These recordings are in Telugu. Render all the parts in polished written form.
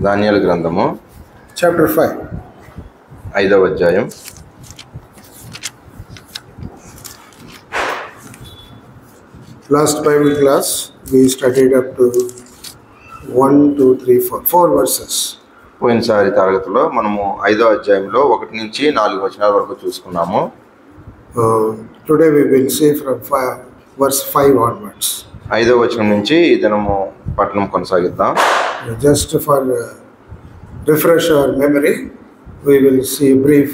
దానియేలు గ్రంథము chapter 5. 5వ అధ్యాయం. Last Bible class we studied up to 1, 2, 3, 4. 4 verses. పోయినసారి తరగతిలో మనము 5వ అధ్యాయంలో 1 నుంచి 4 వచనాల వరకు చూసుకున్నాము. Today we will see from verse 5 onwards. 5వ వచనం నుంచి ఈ దినము పఠనం కొనసాగిద్దాం. Just for refresh our memory, we will see a brief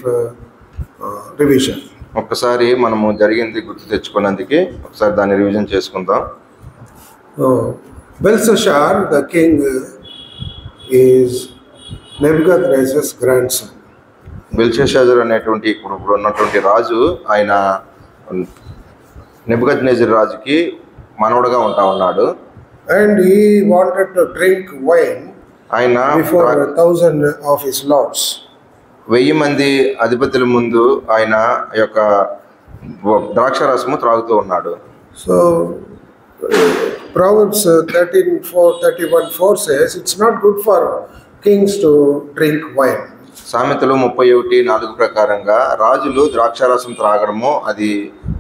revision. ఒక్కసారి మనము జరిగింది గుర్తు తెచ్చుకున్నందుకు ఒకసారి దాన్ని రివిజన్ చేసుకుందాం. Belshazzar, the king, is Nebuchadnezzar's grandson. బెల్షస్సాజర్ అనేటువంటి ఇప్పుడు ఉన్నటువంటి రాజు, ఆయన నెబుకద్నెజర్ రాజుకి మనవడుగా ఉన్నాడు. And he wanted to drink wine ఆయన before 1,000 of his lords. 1000 మంది అధిపతుల ముందు ఆయన యొక్క ద్రాక్షారసము త్రాగుతూ ఉన్నాడు. So Proverbs 13:31 says it's not good for kings to drink wine. సామెతలు 31:4 ప్రకారంగా రాజులు ద్రాక్షారసం త్రాగడము అది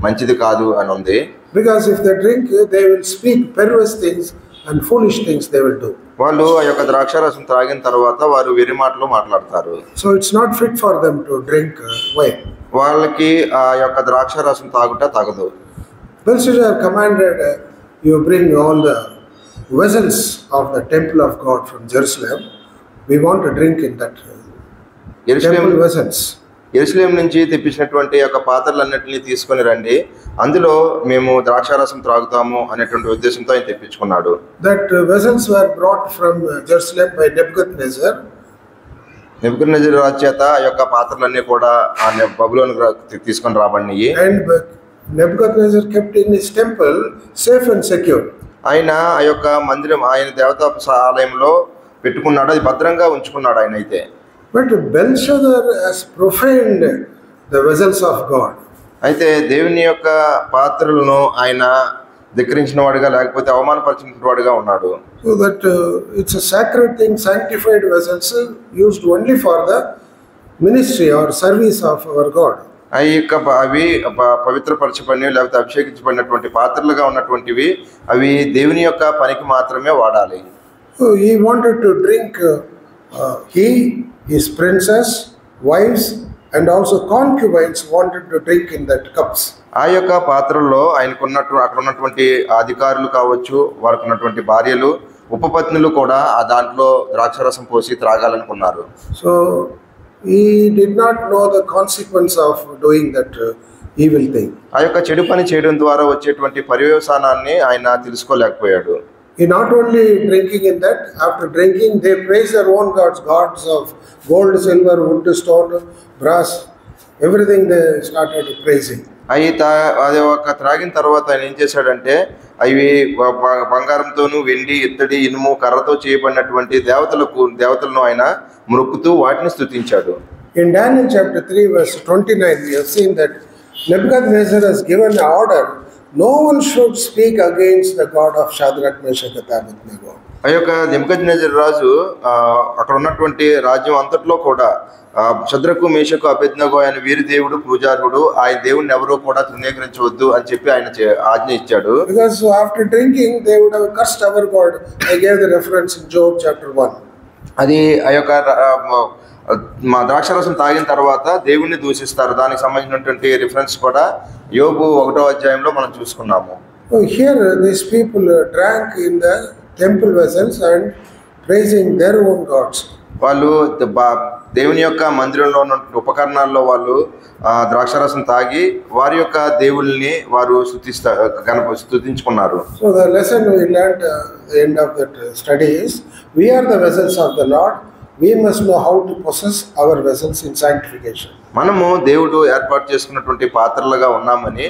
మంచిది కాదు అని ఉంది. Because if they drink, they will speak perverse things and foolish things they will do. వాళ్ళు ఆ యొక్క ద్రాక్షారసం త్రాగిన తర్వాత వారు వెర్రి మాటలు మాట్లాడతారు. So it's not fit for them to drink wine. వాళ్ళకి ఆ యొక్క ద్రాక్షారసం తాగుట తగదు. Belshazzar commanded you bring all the vessels of the temple of God from Jerusalem. We want to drink in that temple vessels. యెరూషలేం నుంచి తెప్పించినటువంటి యొక్క పాత్రలన్నింటినీ తీసుకొని రండి, అందులో మేము ద్రాక్షారసం త్రాగుతాము అనేటువంటి ఉద్దేశంతో ఆయన తెప్పించుకున్నాడు. That vessels were brought from Jerusalem by Nebuchadnezzar. Nebuchadnezzar రాజు చేత ఆ యొక్క పాత్రలన్నీ కూడా ఆ బబులోనుకు తీసుకొని రాబడినాయి. And Nebuchadnezzar kept in his temple safe and secure. ఆయన ఆ యొక్క మందిరం, ఆయన దేవతా ఆలయంలో పెట్టుకున్నాడు, అది భద్రంగా ఉంచుకున్నాడు ఆయన అయితే. But Belshazzar has profaned the vessels of God. అయితే దేవుని యొక్క పాత్రలను ఆయన ధిక్కరించిన వాడిగా, లేకపోతే అవమానపరిచిన వాడిగా ఉన్నాడు. So that it's a sacred thing, sanctified vessels used only for the ministry or service of our God. అవి పవిత్రపరచబడినవి లేకపోతే అభిషేకించబడినటువంటి పాత్రలుగా ఉన్నటువంటివి, అవి దేవుని యొక్క పనికి మాత్రమే వాడాలి. So he wanted to drink, his princess, wives and also concubines wanted to drink in that cups. ఆ యొక్క పాత్రల్లో అక్కడ ఉన్నటువంటి అధికారులు కావచ్చు, వారికి ఉన్నటువంటి భార్యలు, ఉపపత్నులు కూడా ఆ దాంట్లో ద్రాక్షరసం పోసి త్రాగాలనుకున్నారు. So he did not know the consequence of doing that evil thing. ఆ యొక్క చెడు పని చేయడం ద్వారా వచ్చేటువంటి పర్యవసానాన్ని ఆయన తెలుసుకోలేకపోయాడు. He not only drinking in that, after drinking they praise their own gods of gold, silver, wood, stone, brass, everything they started praising. అది ఒక త్రాగిన తర్వాత ఆయన ఏం చేశాడంటే, అవి బంగారంతోను, వెండి, ఇత్తడి, ఇనుము, కర్రతో చేయబడినటువంటి దేవతలను ఆయన మొక్కుతూ వాటిని స్తుతించాడు. In Daniel chapter 3 verse 29 we have seen that Nebuchadnezzar has given an order, no one should speak against the God of Shadrach, Meshach and Abednego. ఆ యొక్క నెబుకద్నెజర్ రాజు అక్కడ ఉన్నటువంటి రాజ్యం అంతట్లో కూడా షద్రకు, మేషకు, అబేద్నెగో ఆయన వీరి దేవుడు, పూజారుడు, ఆయన దేవుడిని ఎవరూ కూడా తృణీకరించవద్దు అని చెప్పి ఆయన ఆజ్ఞ ఇచ్చాడు. Because after drinking they would have cursed our God. I gave the reference in Job chapter 1. అది ఆ యొక్క మా ద్రాక్షరసం తాగిన తర్వాత దేవుణ్ణి దూషిస్తారు. దానికి సంబంధించినటువంటి రిఫరెన్స్ కూడా యోబు 1వ అధ్యాయంలో మనం చూసుకున్నాము. Here these people drank in the temple vessels and praising their own gods. వాళ్ళు దేవుని యొక్క మందిరంలో ఉన్న ఉపకరణాల్లో వాళ్ళు ద్రాక్షరసం తాగి వారి యొక్క దేవుళ్ళని వారు స్తుతించుకున్నారు. So the lesson we learned at the end of that study is, we are the vessels of the Lord. We must know how to possess our vessels in sanctification. మనము దేవుడు ఏర్పాటు చేసుకున్నటువంటి పాత్రలుగా ఉన్నామని,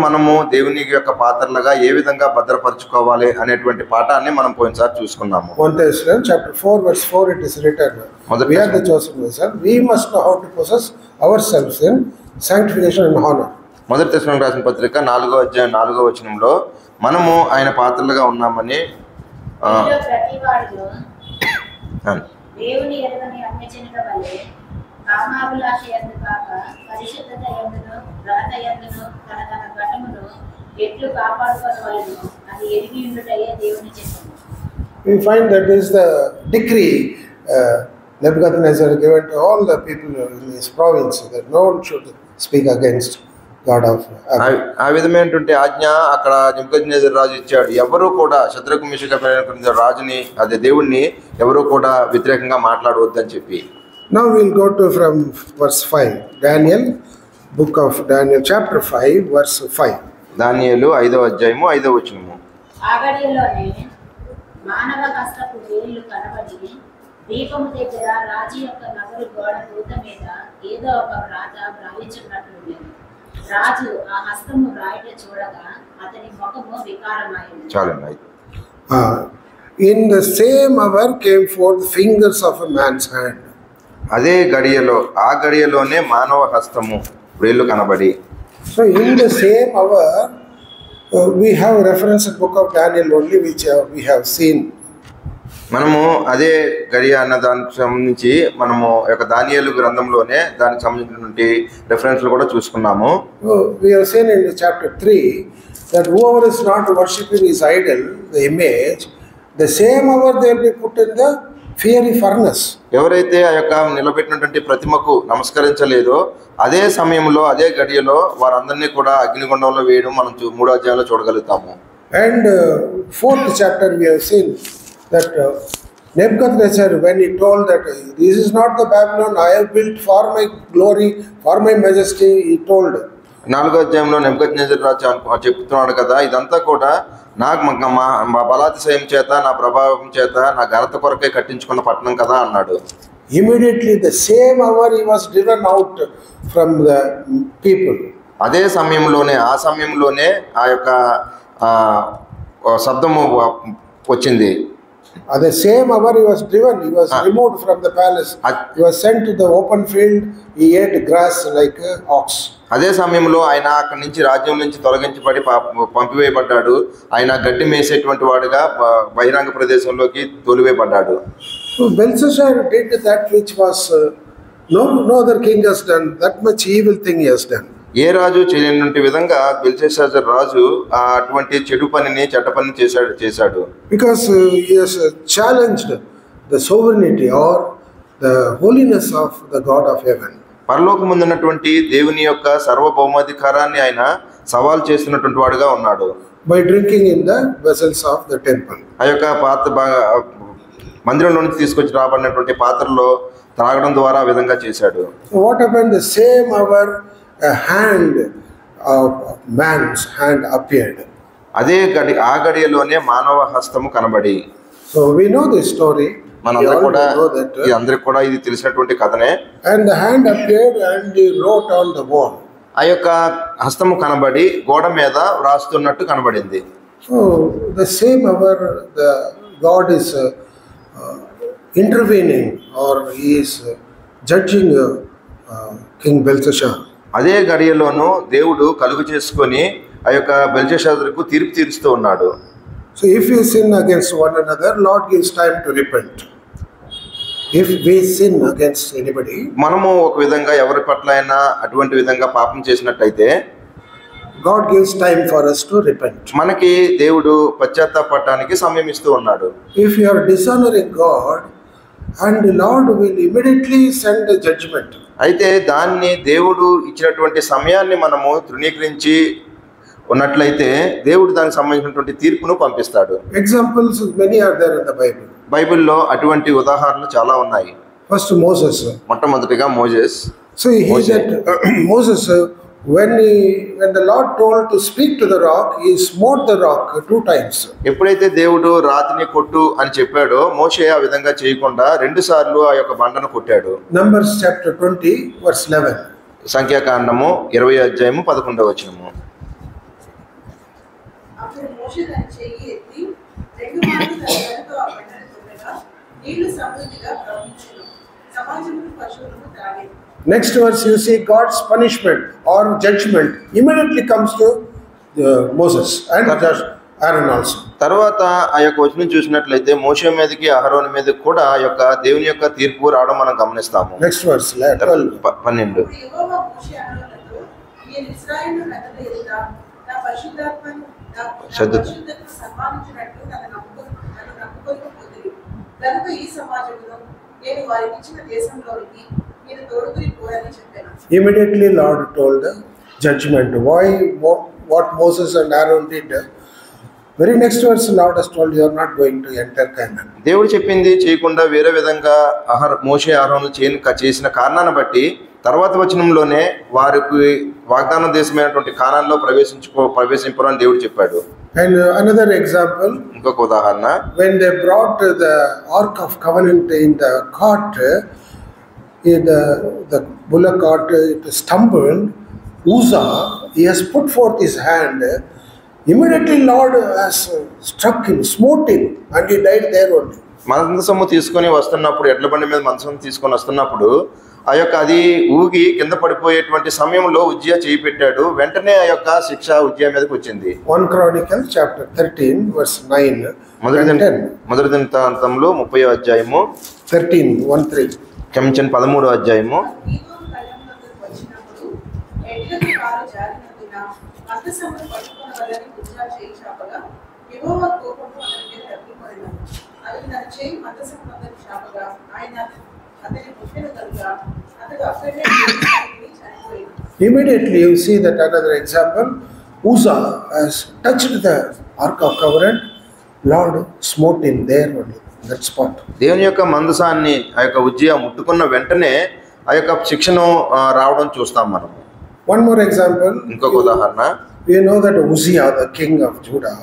మనము దేవుని యొక్క పాత్రలుగా ఏ విధంగా భద్రపరచుకోవాలి అనేటువంటి పాఠాన్ని మనం పోయినసారి చూసుకున్నాము. 1 Thessalonians chapter 4 verse 4 it is written, we are the chosen vessel. We must know how to possess ourselves in sanctification and honor. 1 తెస్సలోనికీయులకు రాసిన పత్రిక 4వ అధ్యాయం 4వ వచనంలో మనము ఆయన పాత్రలుగా ఉన్నామని దేవుని ఎరుగని అన్యజనుల వలె కామాభిలాష యందు కాక పరిశుద్ధత యందును ఘనత యందును తన తన ఘటమును ఎట్లు కాపాడుకోవలెను అది ఎరిగి ఉండుటయే దేవుని చిత్తము. We find that is the decree Nebuchadnezzar given to all the people in his province that no one should speak against God of heaven. ఆ విధమైనటువంటి ఆజ్ఞ అక్కడ నెబుకద్నెజర్ రాజు ఇచ్చాడు. ఎవరు కూడా శద్రకు మేషకు అబేద్నెగో రాజుని అదే దేవుణ్ణి ఎవరు కూడా వ్యతిరేకంగా మాట్లాడవద్దని చెప్పి. Now we'll go to from verse 5. Daniel, book of Daniel, chapter 5, verse 5. దానియేలు 5వ అధ్యాయము 5వ వచనము. ఆగడిలోనే మానవ హస్తపు వేళ్ళు కనబడి దీపము దగ్గర రాజు యొక్క నగరు గోడ పూత మీద ఏదో ఒక వ్రాత వ్రాయించున్నట్లు రాజు ఆ హస్తము వ్రాయట చూడగా అతని ముఖము వికారమైంది. చాలండి. In the same hour came forth fingers of a man's hand. అదే గడియలో ఆ గడియలోనే మానవ హస్తము వేళ్ళు కనబడి. So in the same hour we have reference in book of Daniel only which we have seen. మనము అదే గడియ అన్న దానికి సంబంధించి మనము యొక్క దానియేలు గ్రంథంలోనే దానికి సంబంధించినటువంటి రెఫరెన్స్లు కూడా చూసుకున్నాము. We have seen in chapter 3 that whoever is not worshipping his idol, the image, the same hour they will be put in the fiery furnace. ఎవరైతే ఆ యొక్క నిలబెట్టినటువంటి ప్రతిమకు నమస్కరించలేదో అదే సమయంలో అదే గడియలో వారందరినీ కూడా అగ్నిగుండంలో వేయడం మనం 3వ అధ్యాయంలో చూడగలుగుతాము. And 4th chapter we have seen that Nebuchadnezzar, when he told that this is not the Babylon I have built for my glory, for my majesty, he told. 4వ అధ్యాయంలో నెబుకద్నెజర్ రాజు చెప్తున్నాడు కదా, ఇదంతా కూడా నాకు మా బలాతిశయం చేత నా ప్రభావం చేత నా ఘనత కొరకే కట్టించుకున్న పట్టణం కదా అన్నాడు. Immediately the same hour he was driven out from the people. అదే సమయంలోనే ఆ సమయంలోనే ఆ యొక్క శబ్దము వచ్చింది. At the same hour he was driven, he was removed from the palace. He was sent to the open field, he ate grass like an ox. అదే సమయంలో ఆయన అక్కడి నుంచి రాజ్యం నుంచి తొలగించబడి పంపివేయబడ్డాడు. ఆయన గడ్డి మేసేటువంటి వాడుగా బహిరంగ ప్రదేశంలోకి తోలివేయబడ్డాడు. So Belshazzar did that which was no other king has done, that much evil thing he has done. ఏ రాజు చేయనటువంటి విధంగా బెల్షస్సాజర్ రాజు అటువంటి చెడు పనిని చెడ్డ పనిని చేశాడు. Because he has challenged the sovereignty or the holiness of the God of heaven. పరలోకముందున్నటువంటి దేవుని యొక్క సర్వభౌమాధికారాన్ని ఆయన సవాల్ చేస్తున్నటువంటి వాడుగా ఉన్నాడు. By drinking in the vessels of the temple. ఆ యొక్క పాత్ర మందిరంలో నుంచి తీసుకొచ్చి రాబడినటువంటి పాత్రలో త్రాగడం ద్వారా ఆ విధంగా చేశాడు. What happened? The same hour a hand of man's hand appeared. అదే ఆ గడియలోనే మానవ హస్తము కనబడి. So we know this story. మనందరూ కూడా అందరికి కూడా ఇది తెలిసినటువంటి కథనే. And the hand appeared and he wrote on the wall. ఆ యొక్క హస్తము కనబడి గోడ మీద వ్రాస్తున్నట్టు కనబడింది. So the same hour the God is intervening or he is judging King Belshazzar. అదే గడియలోనూ దేవుడు కలుగు చేసుకొని ఆ యొక్క బెల్షస్సాజరుకు తీర్పు తీరుస్తూ ఉన్నాడు. So if we sin against one another, Lord gives time to repent. If we sin against anybody, మనము ఒక విధంగా ఎవరి పట్ల అయినా అటువంటి విధంగా పాపం చేసినట్లయితే God gives time for us to repent. మనకి దేవుడు పశ్చాత్తాపడటానికి సమయం ఇస్తూ ఉన్నాడు. If you are dishonoring God, and the Lord will immediately send a judgment. అయితే దాన్ని దేవుడు ఇచ్చినటువంటి సమయాన్ని మనము తృణీకరించి ఉన్నట్లయితే దేవుడు దానికి సంబంధించినటువంటి తీర్పును పంపిస్తాడు. Examples many are there in the Bible. బైబిల్లో అటువంటి ఉదాహరణలు చాలా ఉన్నాయి. First Moses. మొట్టమొదటిగా Moses. So he said Moses when the Lord told to speak to the rock, he smote the rock 2 times. ఎప్పుడైతే దేవుడు రాతిని కొట్టు అని చెప్పాడో మోషే ఆ విధంగా చేయకుండా 2 సార్లు ఆ యొక్క బండను కొట్టాడు. Numbers chapter 20 verse 11. సంఖ్యాకాండము 20వ అధ్యాయము 11వ వచనము. అప్పుడు మోషే తన చెయ్యి ఎత్తి 2 మార్లు తన చేతితో ఆ బండను కొట్టగా నీళ్లు సమృద్ధిగా ప్రవహించెను. సమాజమును పశువులను త్రాగెను. Next verse you see God's punishment or judgment immediately comes to Moses Aaron also. తర్వాత ఆ యొక్క వచనం చూసినట్లయితే మోషే మీదకి అహరోను మీదకి కూడా ఆ యొక్క దేవుని యొక్క తీర్పు రావడం మనం గమనిస్తాము. Next verse, 12. 12. అప్పుడు యెహోవా మోషే అహరోనులతో, నేను ఇశ్రాయేలు ప్రజల ఎదుట నా పరిశుద్ధాత్మను సన్మానించినట్లు నన్ను నమ్ముకొనిపోతుంది. కనుక ఈ సమాజంలో నేను వారికి ఇచ్చిన దేశంలోనికి మీరు తోడుకుని పోరని చెప్పాను. Immediately Lord told the judgment. Why what Moses and Aaron did? Very next verse Lord has told you are not going to enter Canaan. దేవుడు చెప్పింది చేయకుండా వేరే విధంగా మోషే అహరోనులు చేసిన కారణాన్ని బట్టి తర్వాత వచనంలోనే వారికి వాగ్దాన దేశమైనటువంటి కానాన్లో ప్రవేశింపరు అని దేవుడు చెప్పాడు. And another example, ఇంకొక ఉదాహరణ, when they brought the Ark of Covenant in the cart, the bullock cart, it stumbled. Uzzah, he has put forth his hand. Immediately Lord has struck him, smote him, and he died there only. మందసము తీసుకొని వస్తున్నప్పుడు, ఎడ్ల బండి మీద మందసం తీసుకొని వస్తున్నప్పుడు ఆ యొక్క అది ఊగి కింద పడిపోయేటువంటి సమయంలో ఉజ్జియా చేయి పెట్టాడు. వెంటనే ఆ యొక్క శిక్ష ఉజ్జియా మీదకి వచ్చింది. 1 Chronicles chapter 13 verse 9 and 10. మొదటి దినవృత్తాంతంలో 30వ అధ్యాయము 13:1-3. క్షమించండి 13వ అధ్యాయము. నీతోను కళ్యాణంలోకి వచ్చినప్పుడు ఎడ్లకు కాలు జారినందున మందసమును పట్టుకొనవలని ఉజ్జియా చేయి చాపగా యెహోవా కోపము అతని మీద రగిలిపోయినది. అతడు తన చేయి మందసమును అతని చాపగా ఆయన అతని పుట్టిన కనుక అతడు అక్కడే చనిపోయింది. Immediately you see that another example. Uzzah has touched the Ark of Covenant. Lord smote him there only, that spot. దేవుని యొక్క మందసాన్ని ఆ యొక్క ఉజ్జియా ముట్టుకున్న వెంటనే ఆ యొక్క శిక్షను రావడం చూస్తాం మనం. One more example. ఇంకొక ఉదాహరణ, We know that Uzziah, the king of Judah,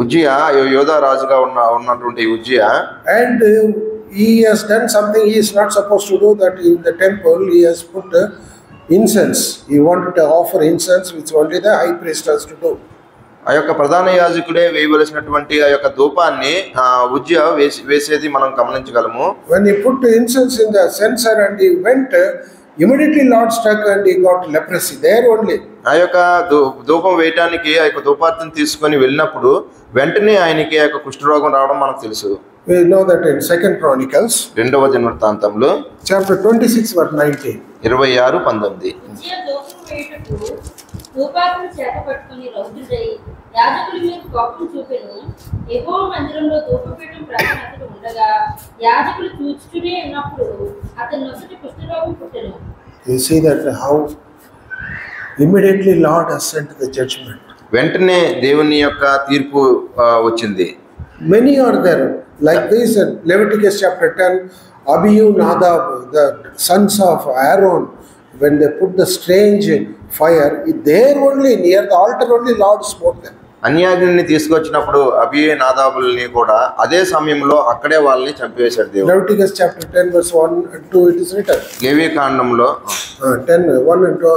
Uzziah యోధా రాజుగా ఉన్నటువంటి Uzziah, and he has done something he is not supposed to do, that in the temple he has put incense. He wanted to offer incense, which only the high priest has to do. ఆ యొక్క ప్రధాన యాజకుడే వేయవలసినటువంటి ఆ యొక్క ధూపాన్ని ఉజ్జియా వేసేది మనం గమనించగలము. When he put the incense in the censer and he went, immediately Lord struck and he got leprosy there only. ఆ యొక్క ధూపం వేయటానికి ఆ యొక్క ధూపార్తిని తీసుకొని వెళ్ళినప్పుడు వెంటనే ఆయనకి ఆ యొక్క కుష్ఠరోగం రావడం మనకు తెలుసు. We know that in 2 Chronicles 2వ దినవృత్తాంతంలో chapter 26 verse 19. 26:19. ఉజ్జియా ధూపం వేయుటకు ధూపాగ్ని చేత పట్టుకుని రౌద్రుడై యాజకుల మీద కోపం చూపెను. యెహోవా మందిరంలో ధూపపీఠం ప్రక్కన అతడు ఉండగా యాజకులు చూచుతూనే ఉన్నప్పుడు అతని నొసటి కుష్ఠరోగం పుట్టెను. You see that how immediately Lord has sent the judgment. వెంటనే దేవుని యొక్క తీర్పు వచ్చింది. Many are there like this in Leviticus chapter 10. Abihu, Nadab, the sons of Aaron, when they put the strange fire, there only near the altar only Lord smote them. అన్యాగ్ని తీసుకొచ్చినప్పుడు అబి నాదాబుల్ని కూడా అదే సమయంలో అక్కడే వాళ్ళని చంపేశాడు దేవుడు. Leviticus chapter 10 verse 1 and 2 it is written. లేవి కాండంలో 10 1 and 2.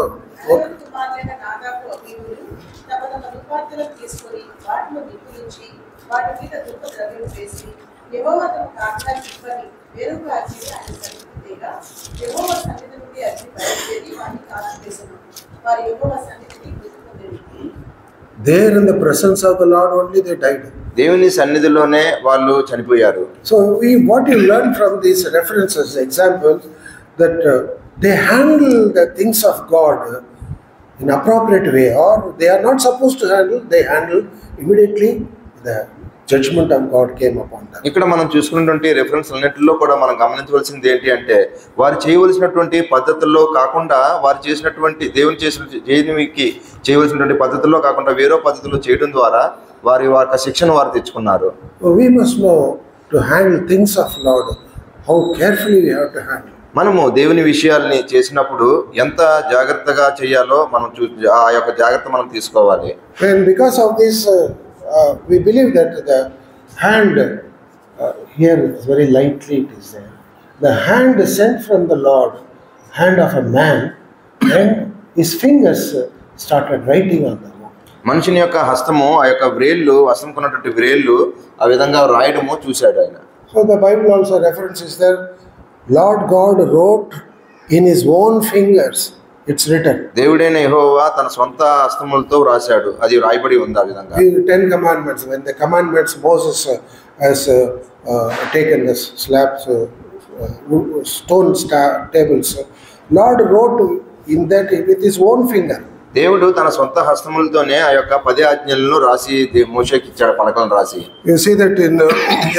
Okay. కుమారులైన నాదాబు అబీహులు తమ తమ దుర్పాత్రలను తీసుకొని వాటిని నిప్పులించి వాటి మీద ధూప ద్రవ్యం వేసి యెహోవా తమ కాంతాన్ని ఇవ్వని వేరొక అగ్నిని ఆయన సన్నిధికి తేగా యెహోవా సన్నిధి నుండి అగ్ని బయలుదేరి వాటిని కాల్చివేసెను. వారు యెహోవా సన్నిధిని గుర్తుకుందెను. There in the presence of the Lord only they died. దేవుని సన్నిధిలోనే వాళ్ళు చనిపోయారు. So what you learn from these references, examples, that they handle the things of God in appropriate way, or they are not supposed to handle, they handle immediately. The judgment of God came upon them. ఇక్కడ మనం చూసుకున్నటువంటి రెఫరెన్స్ అన్నింటిలో కూడా మనం గమనించవలసింది ఏంటి అంటే, వారు చేయవలసినటువంటి పద్ధతుల్లో కాకుండా వారు చేసినటువంటి దేవుని చేయడానికి చేయవలసినటువంటి పద్ధతుల్లో కాకుండా వేరే పద్ధతుల్లో చేయడం ద్వారా వారి యొక్క శిక్షను వారు తెచ్చుకున్నారు. We must know to handle things of Lord, how carefully we have to handle. మనము దేవుని విషయాల్ని చేసినప్పుడు ఎంత జాగ్రత్తగా చేయాలో మనం ఆ యొక్క జాగ్రత్త మనం తీసుకోవాలి. And because of this, we believe that the hand here is very lightly it is there. The hand sent from the Lord, hand of a man, and his fingers started writing on the road. మనుషుని యొక్క హస్తము ఆ యొక్క వ్రేళ్ళు హస్తంకున్నటువంటి వ్రేళ్ళు ఆ విధంగా రాయడము చూశాడు ఆయన. So the Bible also references that Lord God wrote in his own fingers It's written. దేవుడైన యెహోవా తన సొంత హస్తములతో రాశాడు, అది రాయబడి ఉంది ఆ విధంగా. In the 10 commandments, when the commandments Moses has taken the slabs, stone tables, Lord wrote in that with his own finger. దేవుడు తన సొంత హస్తములతోనే ఆ యొక్క 10 ఆజ్ఞలను రాసి మోషేకి ఇచ్చాడు, పలకలను రాసి. You see that in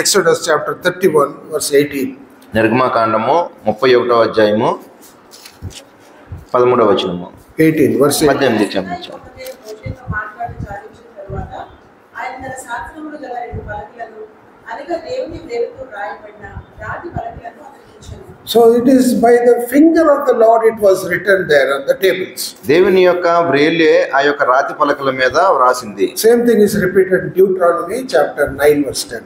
Exodus chapter 31 verse 18. నిర్గమకాండము 31వ అధ్యాయము 13వ వచనము. 18 verse 18. 18 మోషేతో మాట్లాడి సాధించిన తరువాత ఆయన తన శాస్త్రములు గల 2 పలకలను అనగా దేవుని వేలుతో రాయబడిన రాతి పలకలను అతనికి ఇచ్చెను. So it is by the finger of the Lord it was written there on the tables. దేవుని యొక్క వ్రేలే ఆ యొక్క రాతి పలకల మీద వ్రాసింది. Same thing is repeated in Deuteronomy chapter 9 verse 10.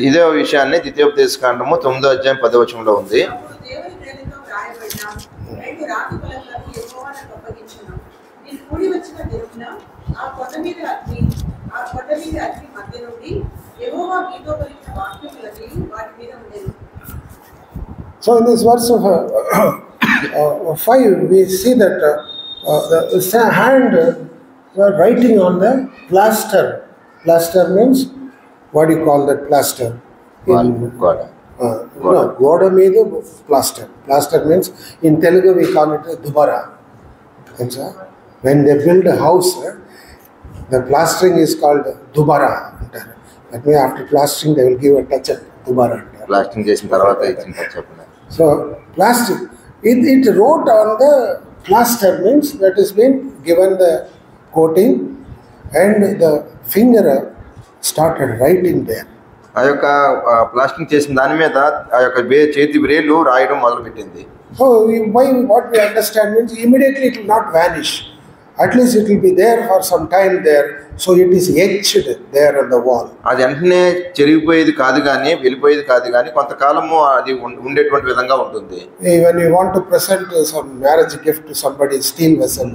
ఇదే విషయాన్ని ద్వితీయోపదేశకాండము 9వ అధ్యాయం 10వ వచనంలో ఉంది. అప్పుడు దేవుని వేలుతో రాయబడిన 2 రాతి పలకలను యెహోవా నాకు అప్పగించెను. నేను కూడి వచ్చిన దినమున ఆ కొండ మీద అగ్ని మధ్య నుండి యెహోవా మీతో పలికిన వాక్యములన్నీ వాటి మీద ఉండేది. So in this verse of 5 we see that the hand writing on the plaster. Plaster means, what do you call that plaster? గోడ. No, goda meedu plaster. Plaster means in Telugu we call it dubara. When they build a house, the plastering is called dubara. That means after plastering they will give a touch up, dubara. Plastering చేసిన తర్వాత ఇచ్చిన చెప్పిన. So plastic, it wrote on the plaster means that has been given the coating and the finger started writing there. ఆ యొక్క ప్లాస్టింగ్ చేసిన దాని మీద ఆ యొక్క చేతి వ్రేలు రాయడం మొదలుపెట్టింది. So what we understand means immediately it will not vanish. At least it will be there for some time there. So it is etched there on the wall. అది వెంటనే చెరిగిపోయేది కాదు కానీ, వెళ్ళిపోయేది కాదు కానీ, కొంతకాలము అది ఉండేటువంటి విధంగా ఉంటుంది. When we want to present some marriage gift to somebody, steel vessel,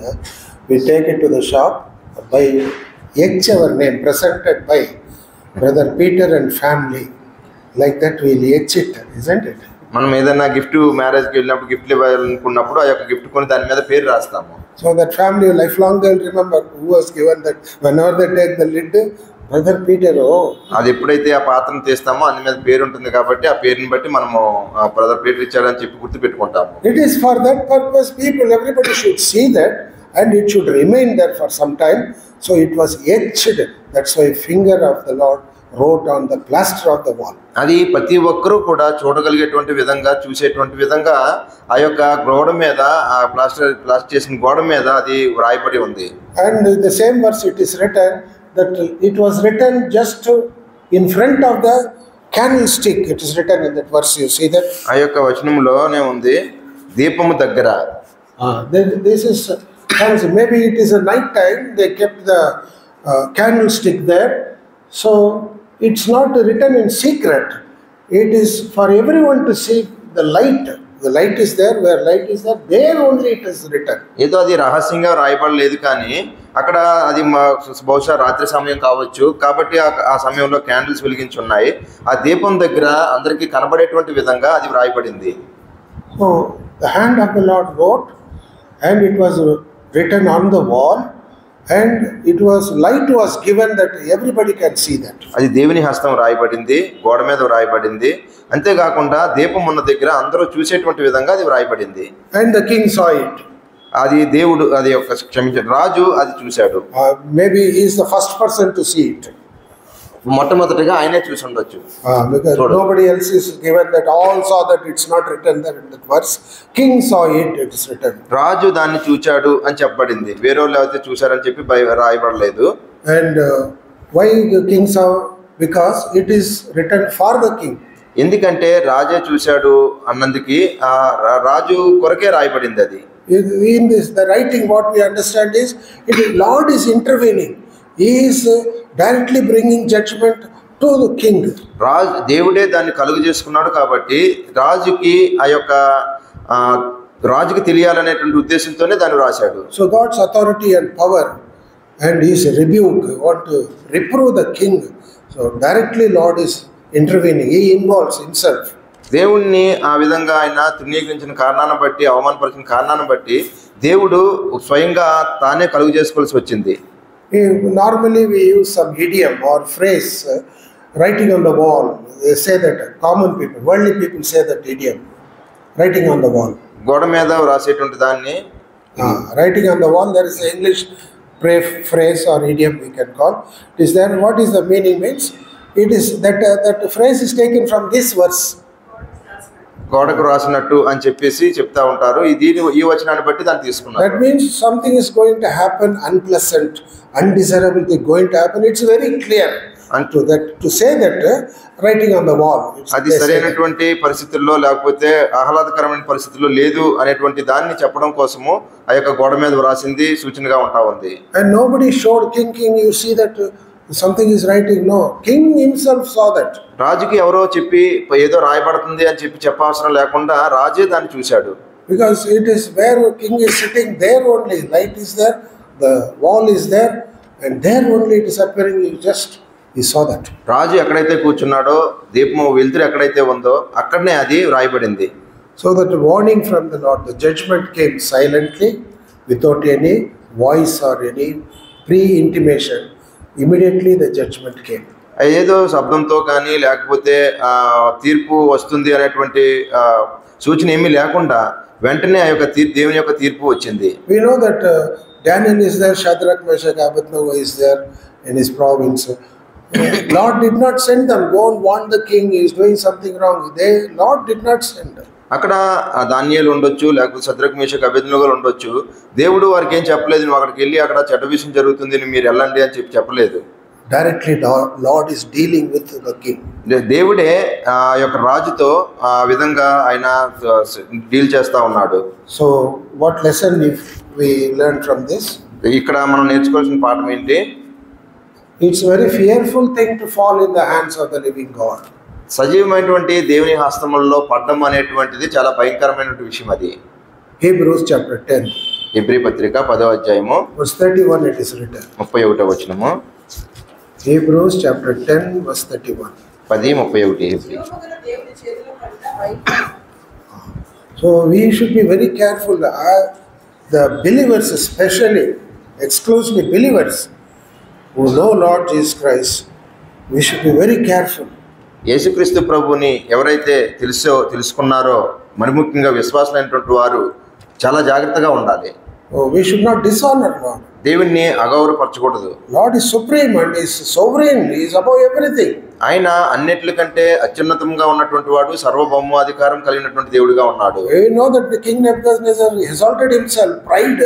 we take it to the shop, by etch our name, presented by Brother Peter and family. Like that we will etch it, isn't it? మనం ఏదైనా గిఫ్ట్ మ్యారేజ్కి వెళ్ళినప్పుడు గిఫ్ట్లు ఇవ్వాలనుకున్నప్పుడు ఆ యొక్క గిఫ్ట్ కొని దాని మీద పేరు రాస్తాము. So that family lifelong they'll remember who was given that. Whenever they take the lid, Brother Peter, అది ఎప్పుడైతే ఆ పాత్రను తీస్తామో అన్ని మీద పేరు ఉంటుంది కాబట్టి ఆ పేరుని బట్టి మనము బ్రదర్ పీటర్ ఇచ్చాడని చెప్పి గుర్తు పెట్టుకుంటాము. It is for that purpose everybody should see that and it should remain there for some time. So it was etched. That's why finger of the Lord wrote on the plaster of the wall. అది ప్రతి ఒక్కరూ కూడా చూడగలిగేటువంటి విధంగా, చూసేటువంటి విధంగా ఆ యొక్క గోడ మీద, ఆ ప్లాస్టర్ చేసిన గోడ మీద అది వ్రాయబడి ఉంది. And the same verse it is written that it was written just in front of the candlestick. It is written in that verse. You see that? ఆ యొక్క వచనంలోనే ఉంది, దీపము దగ్గర. This is maybe it is a night time. They kept the candlestick there. So it's not written in secret. It is for everyone to see the light. The light is there. Where light is there only it is written. ఏదో అది రహస్యంగా రాయబడలేదు కానీ అక్కడ అది బహుశా రాత్రి సమయం కావచ్చు కాబట్టి ఆ సమయంలో క్యాండిల్స్ వెలిగించి ఉన్నాయి. ఆ దీపం దగ్గర అందరికీ కనబడేటువంటి విధంగా అది వ్రాయబడింది. So the hand of the Lord wrote, and it was written on the wall, and light was given that everybody can see that. అది దేవుని హస్తం రాయబడింది, గోడ మీద రాయబడింది. అంతేకాకుండా దీపం ఉన్న దగ్గర అందరూ చూసేటువంటి విధంగా అది రాయబడింది. And the king saw it. అది దేవుడు, అది క్షమించాడు, రాజు అది చూశాడు. Maybe he is the first person to see it. మొట్టమొదటిగా ఆయనే చూసి ఉండొచ్చు. Because nobody else is given that. All saw that it's not written there in that verse. King saw it, it is written. రాజు దాన్ని చూచాడు అని చెప్పబడింది, వేరే వాళ్ళు అయితే చూశారని చెప్పి రాయబడలేదు. And why the king saw? Because it is written for the king. ఎందుకంటే రాజే చూశాడు అన్నందుకి ఆ రాజు కొరకే రాయబడింది అది. In this, the writing, what we understand is, Lord is intervening. He is directly bringing judgment to the king. దేవుడే దాన్ని కలుగు చేసుకున్నాడు కాబట్టి రాజుకి తెలియాలనేటువంటి ఉద్దేశంతోనే దాన్ని రాశాడు. So God's authority and power and his rebuke want to reprove the king. So directly Lord is intervening. He involves himself. దేవుణ్ణి ఆ విధంగా ఆయన తృణీకరించిన కారణాన్ని బట్టి, అవమానపరిచిన కారణాన్ని బట్టి దేవుడు స్వయంగా తానే కలుగు చేసుకోవాల్సి వచ్చింది. Normally we use some idiom or phrase, writing on the wall. They say that, common people, worldly people say that idiom, writing on the wall. గోడ మీద రాసేటువంటి దాన్ని Writing on the wall, there is an English phrase or idiom we can call. It is there. What is the meaning means? It is that that phrase is taken from this verse. గోడకు రాసినట్టు అని చెప్పేసి చెప్తా ఉంటారు. ఈ వచనాన్ని బట్టి దాన్ని తీసుకున్నారు. That means something is going to happen, unpleasant, undesirable thing going to happen. It's very clear to say that writing on the wall. అది సరైనటువంటి పరిస్థితుల్లో లేకపోతే ఆహ్లాదకరమైన పరిస్థితుల్లో లేదు అనేటువంటి దాన్ని చెప్పడం కోసము ఆ యొక్క గోడ మీద వ్రాసింది సూచనగా ఉంటా ఉంది. And nobody showed king, you see that something is writing. No, king himself saw that. రాజుకి ఎవరో చెప్పి ఏదో రాయబడుతుంది అని చెప్పవసరం లేకుండా రాజే దాన్ని చూశాడు. Because it is where king is sitting, there only light is there, the wall is there, and there only it is appearing. He saw that. రాజు ఎక్కడైతే కూర్చున్నాడో, దీపము వెలుతురు ఎక్కడైతే ఉందో అక్కడనే అది రాయబడింది. So that warning from the Lord, the judgment came silently, without any voice or any pre-intimation. Immediately the judgment came. ఏదో శబ్దంతో కానీ లేకపోతే తీర్పు వస్తుంది అనేటువంటి సూచన ఏమీ లేకుండా వెంటనే ఆ యొక్క దేవుని యొక్క తీర్పు వచ్చింది. We know that Daniel is there, Shadrach, Meshach, Abednego is there in his province. Lord did not send them, go and warn the king, he is doing something wrong. Lord did not send them. అక్కడ దానియేలు ఉండొచ్చు, లేకపోతే షద్రక్ మేషక్ అబేద్నెగోలు ఉండొచ్చు. దేవుడు వారికి ఏం చెప్పలేదు, నువ్వు అక్కడికి వెళ్ళి అక్కడ చెడ్డ విషయం జరుగుతుంది, మీరు వెళ్ళండి అని చెప్పలేదు. Directly Lord is dealing with the king. దేవుడే ఆ యొక్క రాజుతో ఆ విధంగా ఆయన డీల్ చేస్తా ఉన్నాడు. So what lesson if we learn from this? ఇక్కడ మనం నేర్చుకోవాల్సిన పాఠం ఏంటి? It's a very fearful thing to fall in the hands of the living God. సజీవమైనటువంటి దేవుని హస్తములలో పడ్డం అనేటువంటిది చాలా భయంకరమైన విషయం. అది Hebrews chapter 10. హెబ్రీ పత్రిక 10వ అధ్యాయము verse 31 it is written. 31వ వచనము. Hebrews chapter 10 verse 31. 10:31 Hebrew. So we should be very careful. The believers especially, exclusively believers who know Lord Jesus Christ, we should be very careful. యేసుక్రీస్తు ప్రభుని ఎవరైతే తెలుసుకున్నారో, మరి ముఖ్యంగా విశ్వాసులైనటువంటి వారు చాలా జాగ్రత్తగా ఉండాలి. We should not dishonor Lord. దేవుణ్ణి అగౌరవపరచకూడదు. Lord is supreme and is sovereign. He is above everything. ఆయన అన్నిటికంటే అత్యున్నతంగా ఉన్నటువంటి వాడు, సర్వభౌమాధికారం కలిగినటువంటి దేవుడిగా ఉన్నాడు. We know that the king Nebuchadnezzar exalted himself, pride.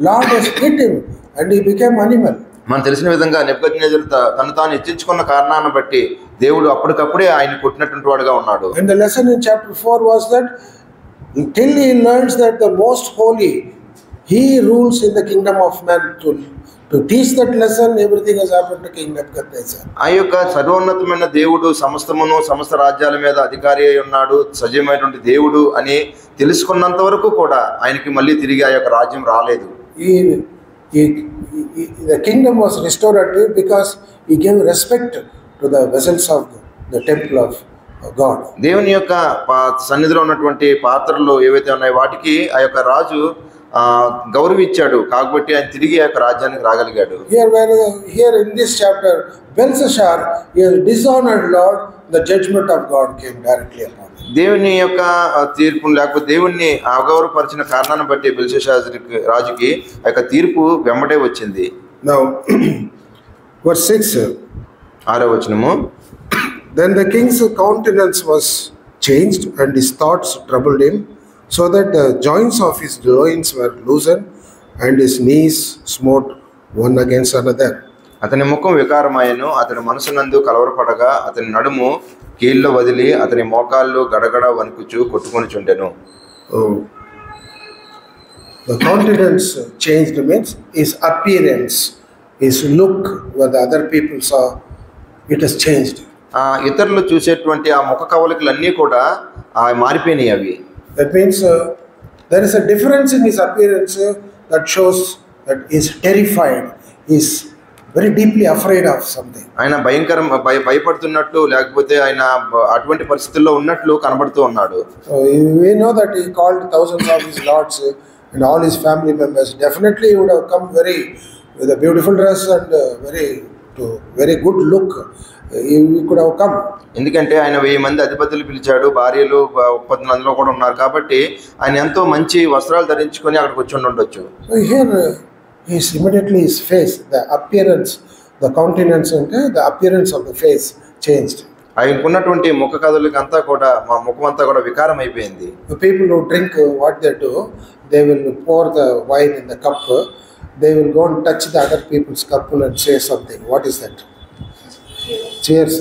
Lord has hit him and he became animal. మనం తెలిసిన విధంగా నెబుకద్నెజరు తను తాను హెచ్చించుకున్న కారణాన్ని బట్టి దేవుడు అప్పటికప్పుడే ఆయన కొట్టినటువంటి వాడుగా ఉన్నాడు. And the lesson in chapter 4 was that till he learns that the most holy, he rules in the kingdom of man. To teach that lesson, everything has happened to King Nebuchadnezzar. ఆ యొక్క సర్వోన్నతమైన దేవుడు సమస్త రాజ్యాల మీద అధికారి అయి ఉన్నాడు, సజీవమైనటువంటి దేవుడు అని తెలుసుకున్నంత వరకు కూడా ఆయనకి మళ్ళీ తిరిగి ఆ యొక్క రాజ్యం రాలేదు. The kingdom was restored unto him because he gave respect to the vessels of the temple of God. దేవుని యొక్క సన్నిధిలో ఉన్నటువంటి పాత్రలు ఏవైతే ఉన్నాయో వాటికి ఆ యొక్క రాజు గౌరవించాడు, కాబట్టి ఆయన తిరిగి ఆ యొక్క రాజ్యానికి రాగలిగాడు. Here in this chapter, Belshazzar, he has dishonored Lord, the judgment of God came directly upon him. దేవుని యొక్క తీర్పును లేకపోతే దేవుణ్ణి అగౌరవపరిచిన కారణాన్ని బట్టి బెల్షస్సాజర్ రాజుకి ఆ యొక్క తీర్పు వెంబడే వచ్చింది. Now verse 6, 6వ వచనము. Then the king's countenance was changed and his thoughts troubled him, so that the joints of his loins were loosened and his knees smote one against another. అతని ముఖం వికారమాయను, అతని మనసునందు కలవరపడగా అతని నడుము కీళ్ళు వదిలి అతని మోకాళ్ళు గడగడ వణుకుచు కొట్టుకొని చుండెను. The countenance changed means his appearance, his look, what the other people saw, it has changed. ఇతరులు చూసేటువంటి ఆ ముఖ కవలికలన్నీ కూడా మారిపోయినాయి అవి. That means there is a difference in his appearance that shows that he is terrified, he is very deeply afraid of something. ఆయన భయపడుతున్నట్టు లేకపోతే ఆయన అటువంటి పరిస్థితుల్లో ఉన్నట్లు కనబడుతూ ఉన్నాడు. So we know that he called thousands of his lords and all his family members. Definitely he would have come with a beautiful dress and very good look. He could have come. ఎందుకంటే ఆయన 1000 మంది అధిపతులు పిలిచాడు, భార్యలు 30 మందిలో కూడా ఉన్నారు కాబట్టి ఆయన ఎంతో మంచి వస్త్రాలు ధరించుకొని అక్కడికి వచ్చి ఉండొచ్చు. So here immediately his face, the appearance, the countenance and the appearance of the face changed. ఆయనకున్నటువంటి ముఖ కదలికంతా కూడా మా ముఖం అంతా కూడా వికారం అయిపోయింది. The people who drink, what they do, they will pour the wine in the cup. They will go and touch the other people's cup and say something. What is that? Cheers.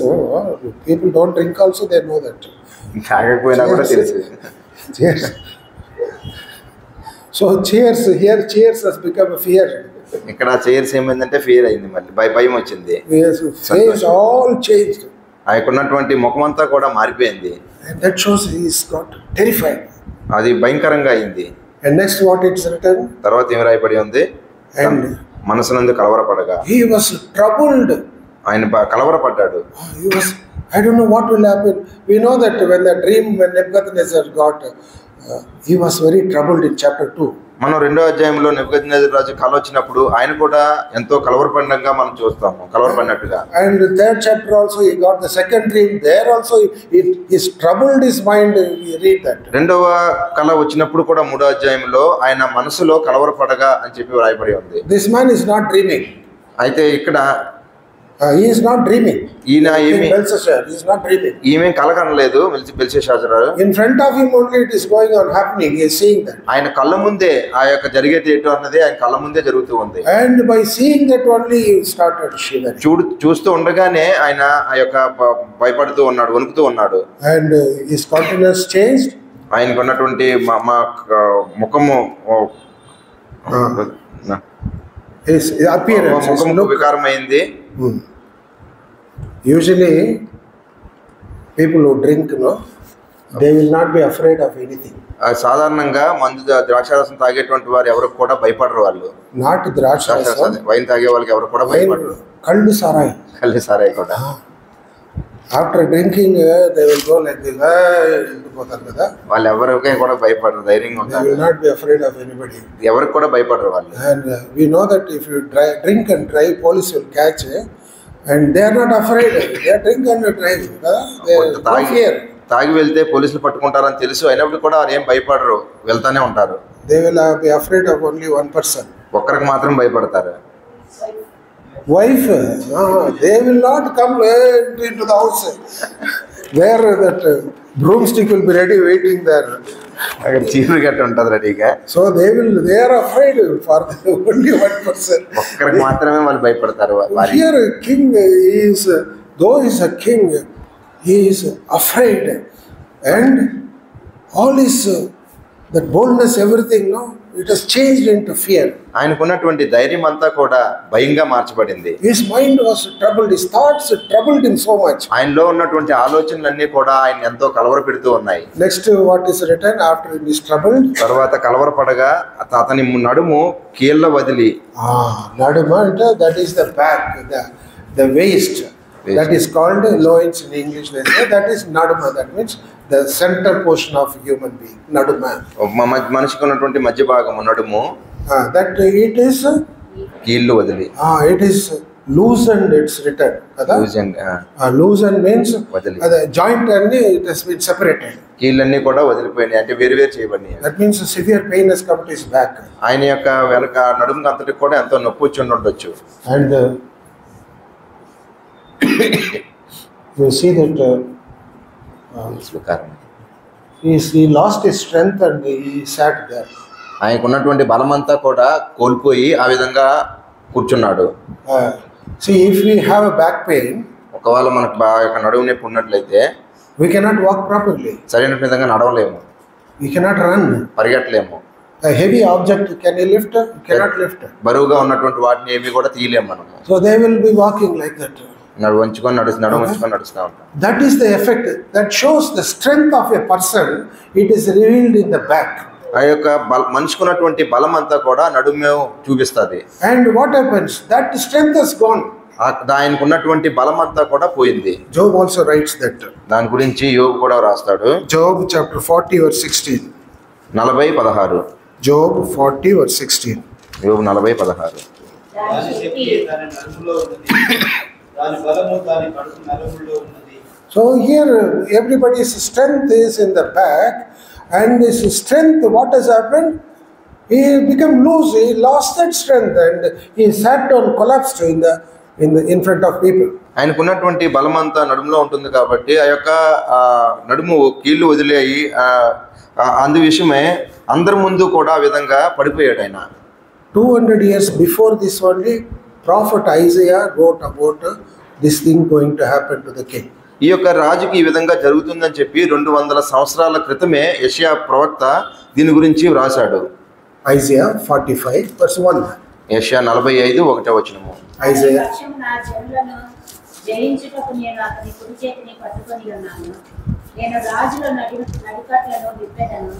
People don't drink also, they know that. తాగకపోయినా కూడా తెలుసు. Cheers. So cheers has become a fear. ఇక్కడ చైర్స్ ఏమైందంటే ఫియర్ అయింది, మళ్ళీ భయం వచ్చింది. Yes, face all changed. ఆయనకున్నటువంటి ముఖం అంతా కూడా మారిపోయింది. And that shows he is got terrified. అది భయంకరంగా అయింది. And next what it's written? తర్వాత ఏం రాయబడి ఉంది? And మనసునందు కలవరపడగా. he was troubled. ఆయన కలవరపడ్డాడు. I don't know what will happen. We know that when Nebuchadnezzar got, he was very troubled in chapter 2. మనం 2వ అధ్యాయంలో నెబుకద్నెజర్ రాజు కల వచ్చినప్పుడు ఆయన కూడా ఎంతో కలవరపడినట్టుగా మనం చూస్తాము, కలవరపడినట్టుగా. And the 3rd chapter also he got the second dream. There also he troubled his mind. We read that. 2వ కల వచ్చినప్పుడు కూడా 3వ అధ్యాయంలో ఆయన మనసులో కలవరపడగా అని చెప్పి రాయబడి ఉంది. This man is not dreaming. అయితే ఇక్కడ he is not dreaming. ఈయన Belshazzar, he is not dreaming. ఈమె కలగనలేదు. బెల్షస్సాజరు In front of him only it is going on happening. He is seeing that. ఆయన కళ్ళ ముందే ఆ యొక్క జరిగేది ఏంటో అన్నది ఆయన కళ్ళ ముందే జరుగుతూ ఉంది. And by seeing that only he started shivering. చూస్తూ ఉండగానే ఆయన ఆ యొక్క భయపడుతూ ఉన్నాడు, వణుకుతూ ఉన్నాడు. And his countenance changed. ఆయనకు ఉన్నటువంటి ముఖము His appearance, ముఖము వికారమైంది. Usually people who drink, they will not be afraid of anything. సాధారణంగా ద్రాక్షారసం తాగేటువంటి వారు ఎవరు కూడా భయపడరు. వాళ్ళు Not ద్రాక్షారసం, వైన్ తాగే వాళ్ళకి ఎవరు కూడా భయపడరు. కళ్ళు సారాయి కూడా after drinking they will go like this. వెళ్ళిపోతారు కదా. వాళ్ళు ఎవరికి కూడా భయపడరు, ధైర్యంగా They ఉంటారు. will not be afraid of anybody. ఎవరికి కూడా భయపడరు వాళ్ళు. And we know that if you drink and drive, police will catch. And they are not afraid. They are drink and drive. They no fear. తాగి వెళ్తే పోలీసులు పట్టుకుంటారని తెలుసు, అయినప్పుడు కూడా వారు ఏం భయపడరు, వెళ్తానే ఉంటారు. They will be afraid of only one person. ఒక్కరికి మాత్రం భయపడతారు. Wife, they will not come into the house. There that broomstick will be ready waiting there. అక్కడ చీపురు గట్ట ఉంటుంది రెడీగా. So they are afraid for only one person. ఒక్కరికి మాత్రమే వాళ్ళు భయపడతారు. Here a king is, though he is a king, he is afraid. And all his that boldness, everything, it has changed into fear. ఆయనకున్నటువంటి ధైర్యం అంతా కూడా భయంగా మార్చబడింది. His mind was troubled. His thoughts troubled him so much. ఆయనలో ఉన్నటువంటి ఆలోచనలన్నీ కూడా ఆయన ఎంతో కలవరపెడుతూ ఉన్నాయి. Next what is written after he is troubled? తర్వాత కలవరపడగా అతని నడుము కీళ్ళ వదిలి. నడుము అంటే that is the back, the waist. That is called loins in English. They say that is naduma. That means the center portion of human being. Naduma. మనిషికి ఉన్నటువంటి మధ్య భాగము నడుము. That it is కీళ్ళు వదిలి. It is loosened. It's written. Loosened. Loosened means వదిలి. the joint and it has been separated. కీళ్ళన్నీ కూడా వదిలిపోయినాయి, అంటే వేరు చేయబడినాయి. That means a severe pain has come to his back. ఆయన యొక్క వెనక నడుము అంతటికి కూడా ఎంతో నొప్పి వచ్చి ఉండొచ్చు. And you see that he lost his strength and he sat there. ఆయనకున్నటువంటి బలమంతా కూడా కోల్పోయి ఆ విధంగా కూర్చున్నాడు. See, if we have a back pain, ఒకవేళ మనకు బాగా నడుము నొప్పి ఉన్నట్లయితే we cannot walk properly. సరైన విధంగా నడవలేము, We cannot run. పరిగెట్టలేము. A heavy object, can you lift? You cannot lift. బరువుగా ఉన్నటువంటి వాటిని ఏమి కూడా తీయలేము మనము. So they will be walking like that. నడుము వంచుకొని నడుస్తూ ఉంటాం. That is the effect. That shows the strength of a person. It is revealed in the back. ఆ యొక్క మనిషికున్నటువంటి బలం అంతా కూడా నడుము చూపిస్తుంది. And what happens? That strength has gone. ఆయనకున్నటువంటి బలం అంతా కూడా పోయింది. Job also writes that. దాని గురించి యోబు కూడా రాస్తాడు. Job chapter 40 verse 16. 40:16. Job 40 verse 16. యోబు 40:16. దాని శక్తి So here everybody's strength is in the back, and this strength, what has happened? He became loose. He lost that strength, and he sat down, collapsed in front of people. ఆయనకున్నటువంటి బలం అంతా నడుములో ఉంటుంది కాబట్టి ఆ యొక్క నడుము కీళ్ళు వదిలేయి అందు విషయమే అందరి ముందు కూడా ఆ విధంగా పడిపోయాడు ఆయన. 200 years before this only, prophet Isaiah wrote about this thing going to happen to the king. ఈ యొక్క రాజుకి ఈ విధంగా జరుగుతుందని చెప్పి 200 సంవత్సరాల క్రితమే యెషయా ప్రవక్త దీని గురించి వ్రాసాడు. Isaiah 45 verse 1. యెషయా 45:1. Isaiah. నా జనులను జయించుటకు నేను అతని కుడి చేతిని పట్టుకొని ఉన్నాను. నేను రాజుల నడికట్లను విప్పెదను,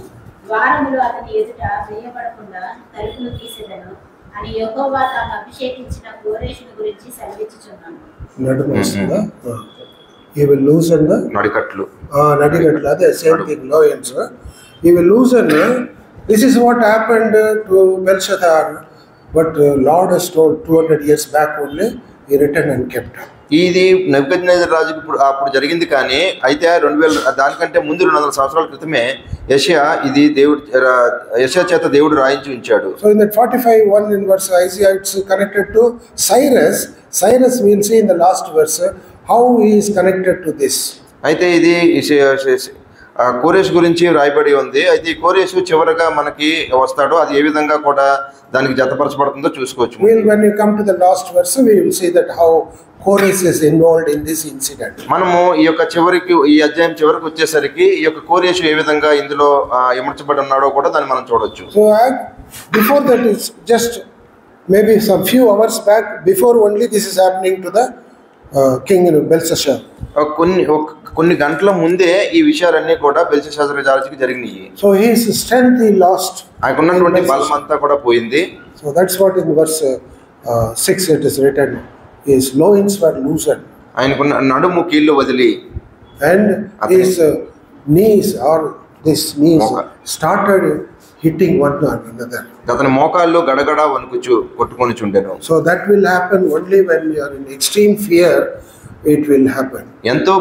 ద్వారములు అతని ఎదుట వేయబడకుండా తలుపులు తీసేదను అని యెహోవా తాను అభిషేకించిన కోరేషుని గురించి సెలవిచ్చుచున్నాను. He will loosen the నడికట్లు. నడికట్లు, అదే same thing, loins. He will loosen. This is what happened to Belshazzar, but Lord has told 200 years back only, he returned and kept. ఇది నెబుకద్నెజర్ రాజుకి అప్పుడు జరిగింది. కానీ అయితే 2000 దానికంటే ముందు 200 సంవత్సరాల క్రితమే యెషయా ఇది యెషయా చేత దేవుడు రాయించి ఉంచాడు. So in that 45:1 in verse Isaiah, it's connected to Cyrus. Cyrus we'll see in the last verse how he is connected to this. అయితే ఇది కోరేష్ గురించి రాయబడి ఉంది. అయితే ఈ కోరేషు చివరగా మనకి వస్తాడో అది ఏ విధంగా కూడా దానికి జతపరచబడుతుందో చూసుకోవచ్చు. When we come to the last verse, we will see that how Kores is involved in this incident. మనము ఈ యొక్క ఈ అధ్యాయం చివరికి వచ్చేసరికి ఈ యొక్క కోరేషు ఏ విధంగా ఇందులో ఇమర్చబడి ఉన్నాడో కూడా దాన్ని మనం చూడొచ్చు. So before that is just maybe some few hours back, before only this is happening to the king Belshazzar. కొన్ని గంటల ముందే ఈ విషయాలన్నీ కూడా బెల్షస్సర్ రాజుకి జరిగినాయి. So his strength he lost. ఆయనకున్నటువంటి బలం అంతా కూడా పోయింది. So that's what in verse 6 it is written. His loins were loosened. ఆయనకున్న నడుము కీళ్ళు వదిలి And his knees started hitting one another. అతని మోకాళ్ళు గడగడ వణుకుచు కొట్టుకొని చుండెను. So that will happen only when you are in extreme fear. It will happen. ఎంతో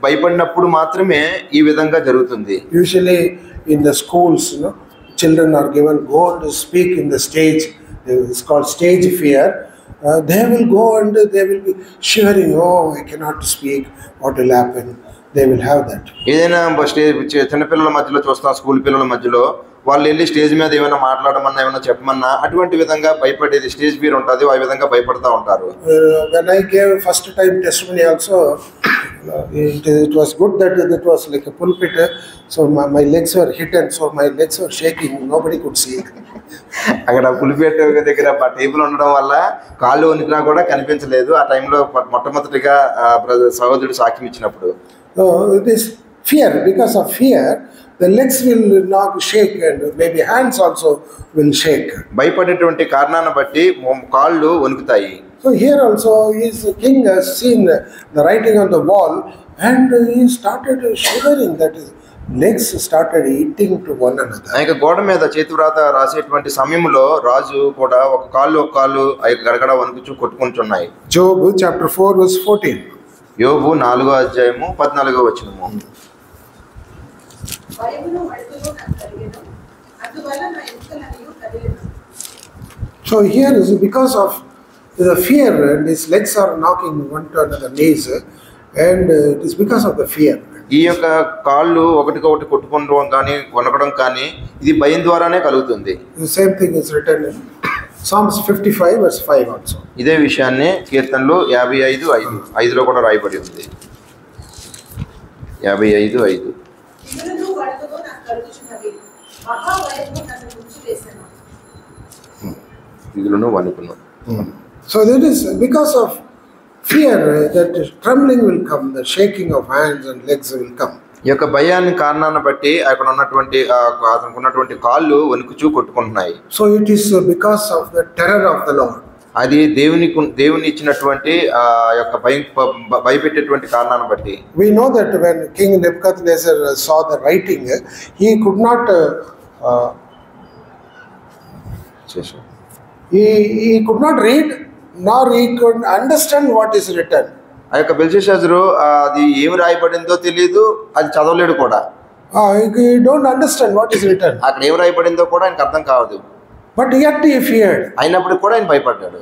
భయపడినప్పుడు మాత్రమే ఈ విధంగా జరుగుతుంది. Usually in the schools, children are given go and speak in the stage. It's called stage fear. They will go and they will be shivering. Oh, I cannot speak. What will happen? They will have that. ఏదైనా చిన్నపిల్లల మధ్యలో చూస్తాం, స్కూల్ పిల్లల మధ్యలో వాళ్ళు వెళ్ళి స్టేజ్ మీద ఏమైనా మాట్లాడమన్నా ఏమైనా చెప్పమన్నా అటువంటి విధంగా భయపడేది స్టేజ్ ఫియర్ ఉంటుంది. ఆ విధంగా భయపడతా ఉంటారు. When I gave first time testimony also, it was good that it was like a pulpit. So my legs were hit and so my legs were shaking. Nobody could see. అక్కడ పులిపేట దగ్గర టేబుల్ ఉండడం వల్ల కాళ్ళు వణికినా కూడా కనిపించలేదు. ఆ టైంలో మొట్టమొదటిగా సహోదరుడు సాక్ష్యం ఇచ్చినప్పుడు it is fear. Because of fear, the legs will not shake and maybe hands also will shake. భయపడేటువంటి కారణాన్ని బట్టి కాళ్ళు వణుకుతాయి. So here also his king has seen the writing on the wall and he started shivering. That is, legs started hitting to one another. ఆయన గోడ మీద చేతివ్రాత రాసేటువంటి సమయంలో రాజు కూడా ఒక కాళ్ళు గడగడ వణుకుచు కొట్టుకుంటున్నాయి. Job chapter 4 verse 14. యోబు 4:14. So here is because of the fear and his legs are knocking one to another knees, and it is because of the fear. ఈ యొక్క కాళ్ళు ఒకటికొకటి కొట్టుకోవడం కానీ వణకడం కానీ ఇది భయం ద్వారానే కలుగుతుంది. The same thing is written in Psalms 55 verse 5 also. ఇదే విషయాన్ని కీర్తనలు 55:5లో కూడా రాయబడి ఉంది. 55:5. ఇదిలోనూ వణుకును. So that is because of fear that trembling will come, the shaking of hands and legs will come. ఈ యొక్క భయాన్ని కారణాన్ని బట్టి అక్కడ ఉన్నటువంటి అతనికి ఉన్నటువంటి కాళ్ళు వణుకుచూ కొట్టుకుంటున్నాయి. So it is because of the terror of the Lord. అది దేవుని ఇచ్చినటువంటి యొక్క భయపెట్టేటువంటి కారణాన్ని బట్టి. We know that when King Nebuchadnezzar saw the writing, he could not he could not read, nor he could understand what is written. ఆ యొక్క బెల్షస్సాజరు అది ఏమి రాయబడిందో తెలియదు, అది చదవలేడు కూడా. He don't understand what is written. అక్కడ ఏమి రాయబడిందో కూడా ఆయనకు అర్థం కాదు. But yet he feared. అయినప్పుడు కూడా ఆయన భయపడ్డాడు.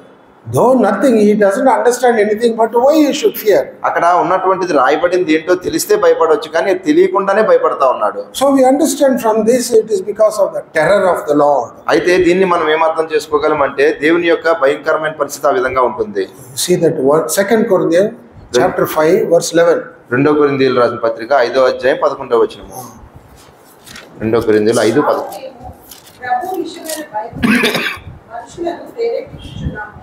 Though nothing, he doesn't understand anything, but why he should fear? అక్కడ ఉన్నటువంటిది రాయబడింది ఏంటో తెలిస్తే భయపడవచ్చు, కానీ తెలియకుండానే భయపడతా ఉన్నాడు. So we understand from this, it is because of the terror of the Lord. అయితే దీన్ని మనం ఏం అర్థం చేసుకోగలం అంటే దేవుని యొక్క భయంకరమైన పరిస్థితి ఆ విధంగా ఉంటుంది. See that one, 2 Corinthians chapter 5 verse 11. 2 కొరింథీయులు రాసిన పత్రిక 5వ అధ్యాయం 11వ వచనం. 2 కొరింథీయులు 5:11. ప్రభు విషయమైన భయము మనుషులను ప్రేరేపించుచున్నాము.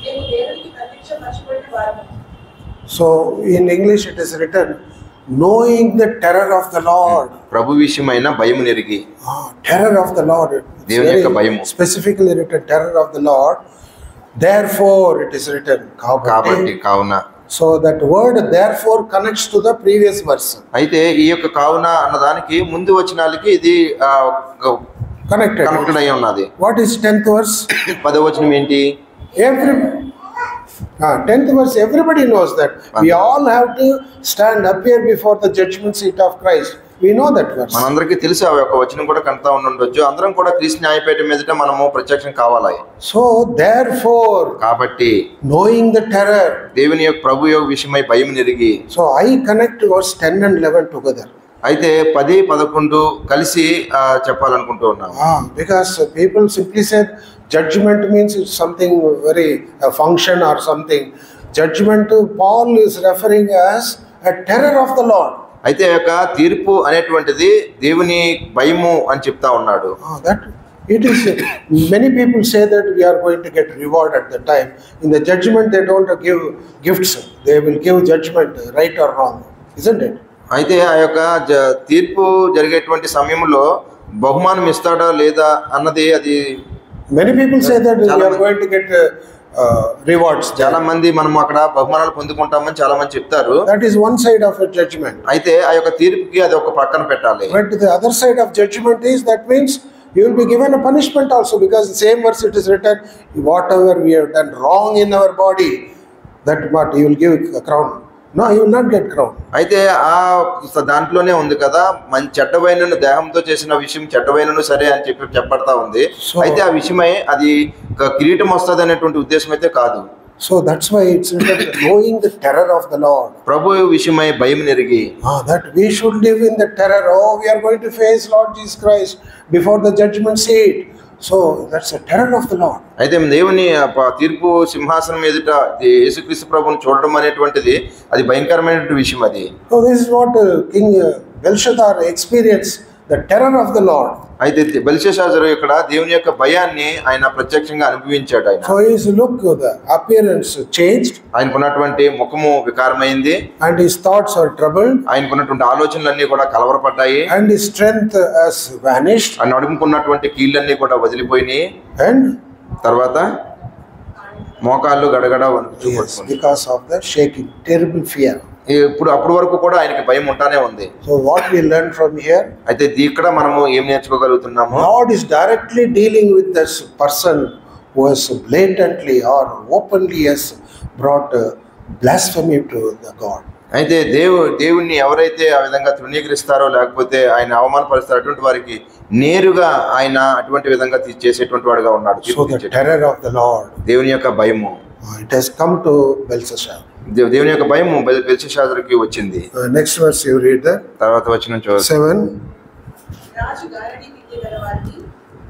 మేము దేవునికి ప్రత్యక్షపరచబడిన వారము. So in English it is written, knowing the terror of the Lord. ప్రభు విషయమైన భయము నెరిగి. Terror of the Lord. దేవుని యొక్క భయము. Specifically written terror of the Lord. Therefore it is written. కాబట్టి కావున. So that word therefore connects to the previous verse. అయితే ఈ యొక్క కావున అన్నదానికి ముందు వచనాలకి ఇది కనెక్టెడ్ అయి ఉన్నది. What is 10th verse? 10వ వచనం ఏంటి? 10th verse, everybody knows that we all have to stand up here before the judgment seat of Christ. We know that verse. మనందరికీ తెలుసు ఆ యొక్క వచనం కూడా కనతా ఉండొచ్చు. అందరం కూడా క్రీస్తు న్యాయపీఠం మీదట మనము ప్రత్యక్షం కావాలి. So therefore, కాబట్టి knowing the terror, దేవుని యొక్క ప్రభు యొక్క విషయమై భయం నెరిగి. So I connect verse 10 and 11 together. అయితే 10, 11 కలిసి చెప్పాలనుకుంటూ ఉన్నాము. Because people simply said judgment means it's something very a function or something. Judgment, Paul is referring as a terror of the Lord. అయితే ఆ యొక్క తీర్పు అనేటువంటిది దేవుని భయము అని చెప్తా ఉన్నాడు. That it is. Many people say that we are going to get reward at the time. In the judgment, they don't give gifts. They will give judgment, right or wrong, isn't it? అయితే ఆ యొక్క తీర్పు జరిగేటువంటి సమయంలో బహుమానం ఇస్తాడా లేదా అన్నది అది. Many people say that we are going to get rewards. చాలా మంది మనం అక్కడ బహుమానాలు పొందుకుంటామని చాలా మంది చెప్తారు. That is one side of a judgment. అయితే ఆ యొక్క తీర్పుకి అది ఒక పక్కన పెట్టాలి. But the other side of judgment is that means you will be given a punishment also, because the same verse it is written, whatever we have done wrong in our body, that what you will give a crown. No, you will not get crown. అయితే ఆ దాంట్లోనే ఉంది కదా, మంచి చెడ్డవైనను దేహంతో చేసిన విషయం చెడ్డవైనను సరే అని చెప్పబడతా ఉంది. అయితే ఆ విషయమై అది కిరీటం వస్తుంది అనేటువంటి ఉద్దేశం అయితే కాదు. So that's why it's written, knowing the terror of the Lord. ప్రభు విషయమై భయం నెరిగి. That we should live in the terror. Oh, we are going to face Lord Jesus Christ before the judgment seat. So that's a terror of the Lord. అయితే దేవుని తీర్పు సింహాసనం ఎదుట యేసుక్రీస్తు ప్రభువుని చూడడం అనేటువంటిది అది భయంకరమైనటువంటి విషయం అది. So this is what King Belshazzar experienced, the terror of the Lord. అయితే బెల్షస్సాజరు ఇక్కడ దేవుని యొక్క భయాన్ని ఆయన ప్రత్యక్షంగా అనుభవించాడు. ఆయన So his look, the appearance changed. ఆయనకున్నటువంటి ముఖము వికారమైంది. And his thoughts are troubled. ఆయనకున్నటువంటి ఆలోచనలన్నీ కూడా కలవరపడ్డాయి. And his strength has vanished. ఆయన నడుముకున్నటువంటి కీళ్ళన్నీ కూడా వదిలిపోయినాయి. And తర్వాత మోకాళ్ళు గడగడ వణుకుతూ because of the shaking, terrible fear. ఇప్పుడు అప్పటి వరకు కూడా ఆయనకి భయం ఉంటానే ఉంది. So what we learn from here? అయితే ఇక్కడ మనము ఏం నేర్చుకోగలుగుతున్నాము? God is directly dealing with this person who has blatantly or openly has brought blasphemy to the God. అయితే దేవుణ్ణి ఎవరైతే ఆ విధంగా తృణీకరిస్తారో లేకపోతే ఆయన అవమానపరుస్తారో అటువంటి వారికి నేరుగా ఆయన అటువంటి విధంగా చేసేటువంటి వాడుగా ఉన్నాడు. So the terror of the Lord, దేవుని యొక్క భయము, it has come to Belshazzar. దేవుని యొక్క భయము బెల్షస్సాజరుకి వచ్చింది. Next verse you read that. తర్వాత వచనం 7. రాజు గారడి విద్య గల వారిని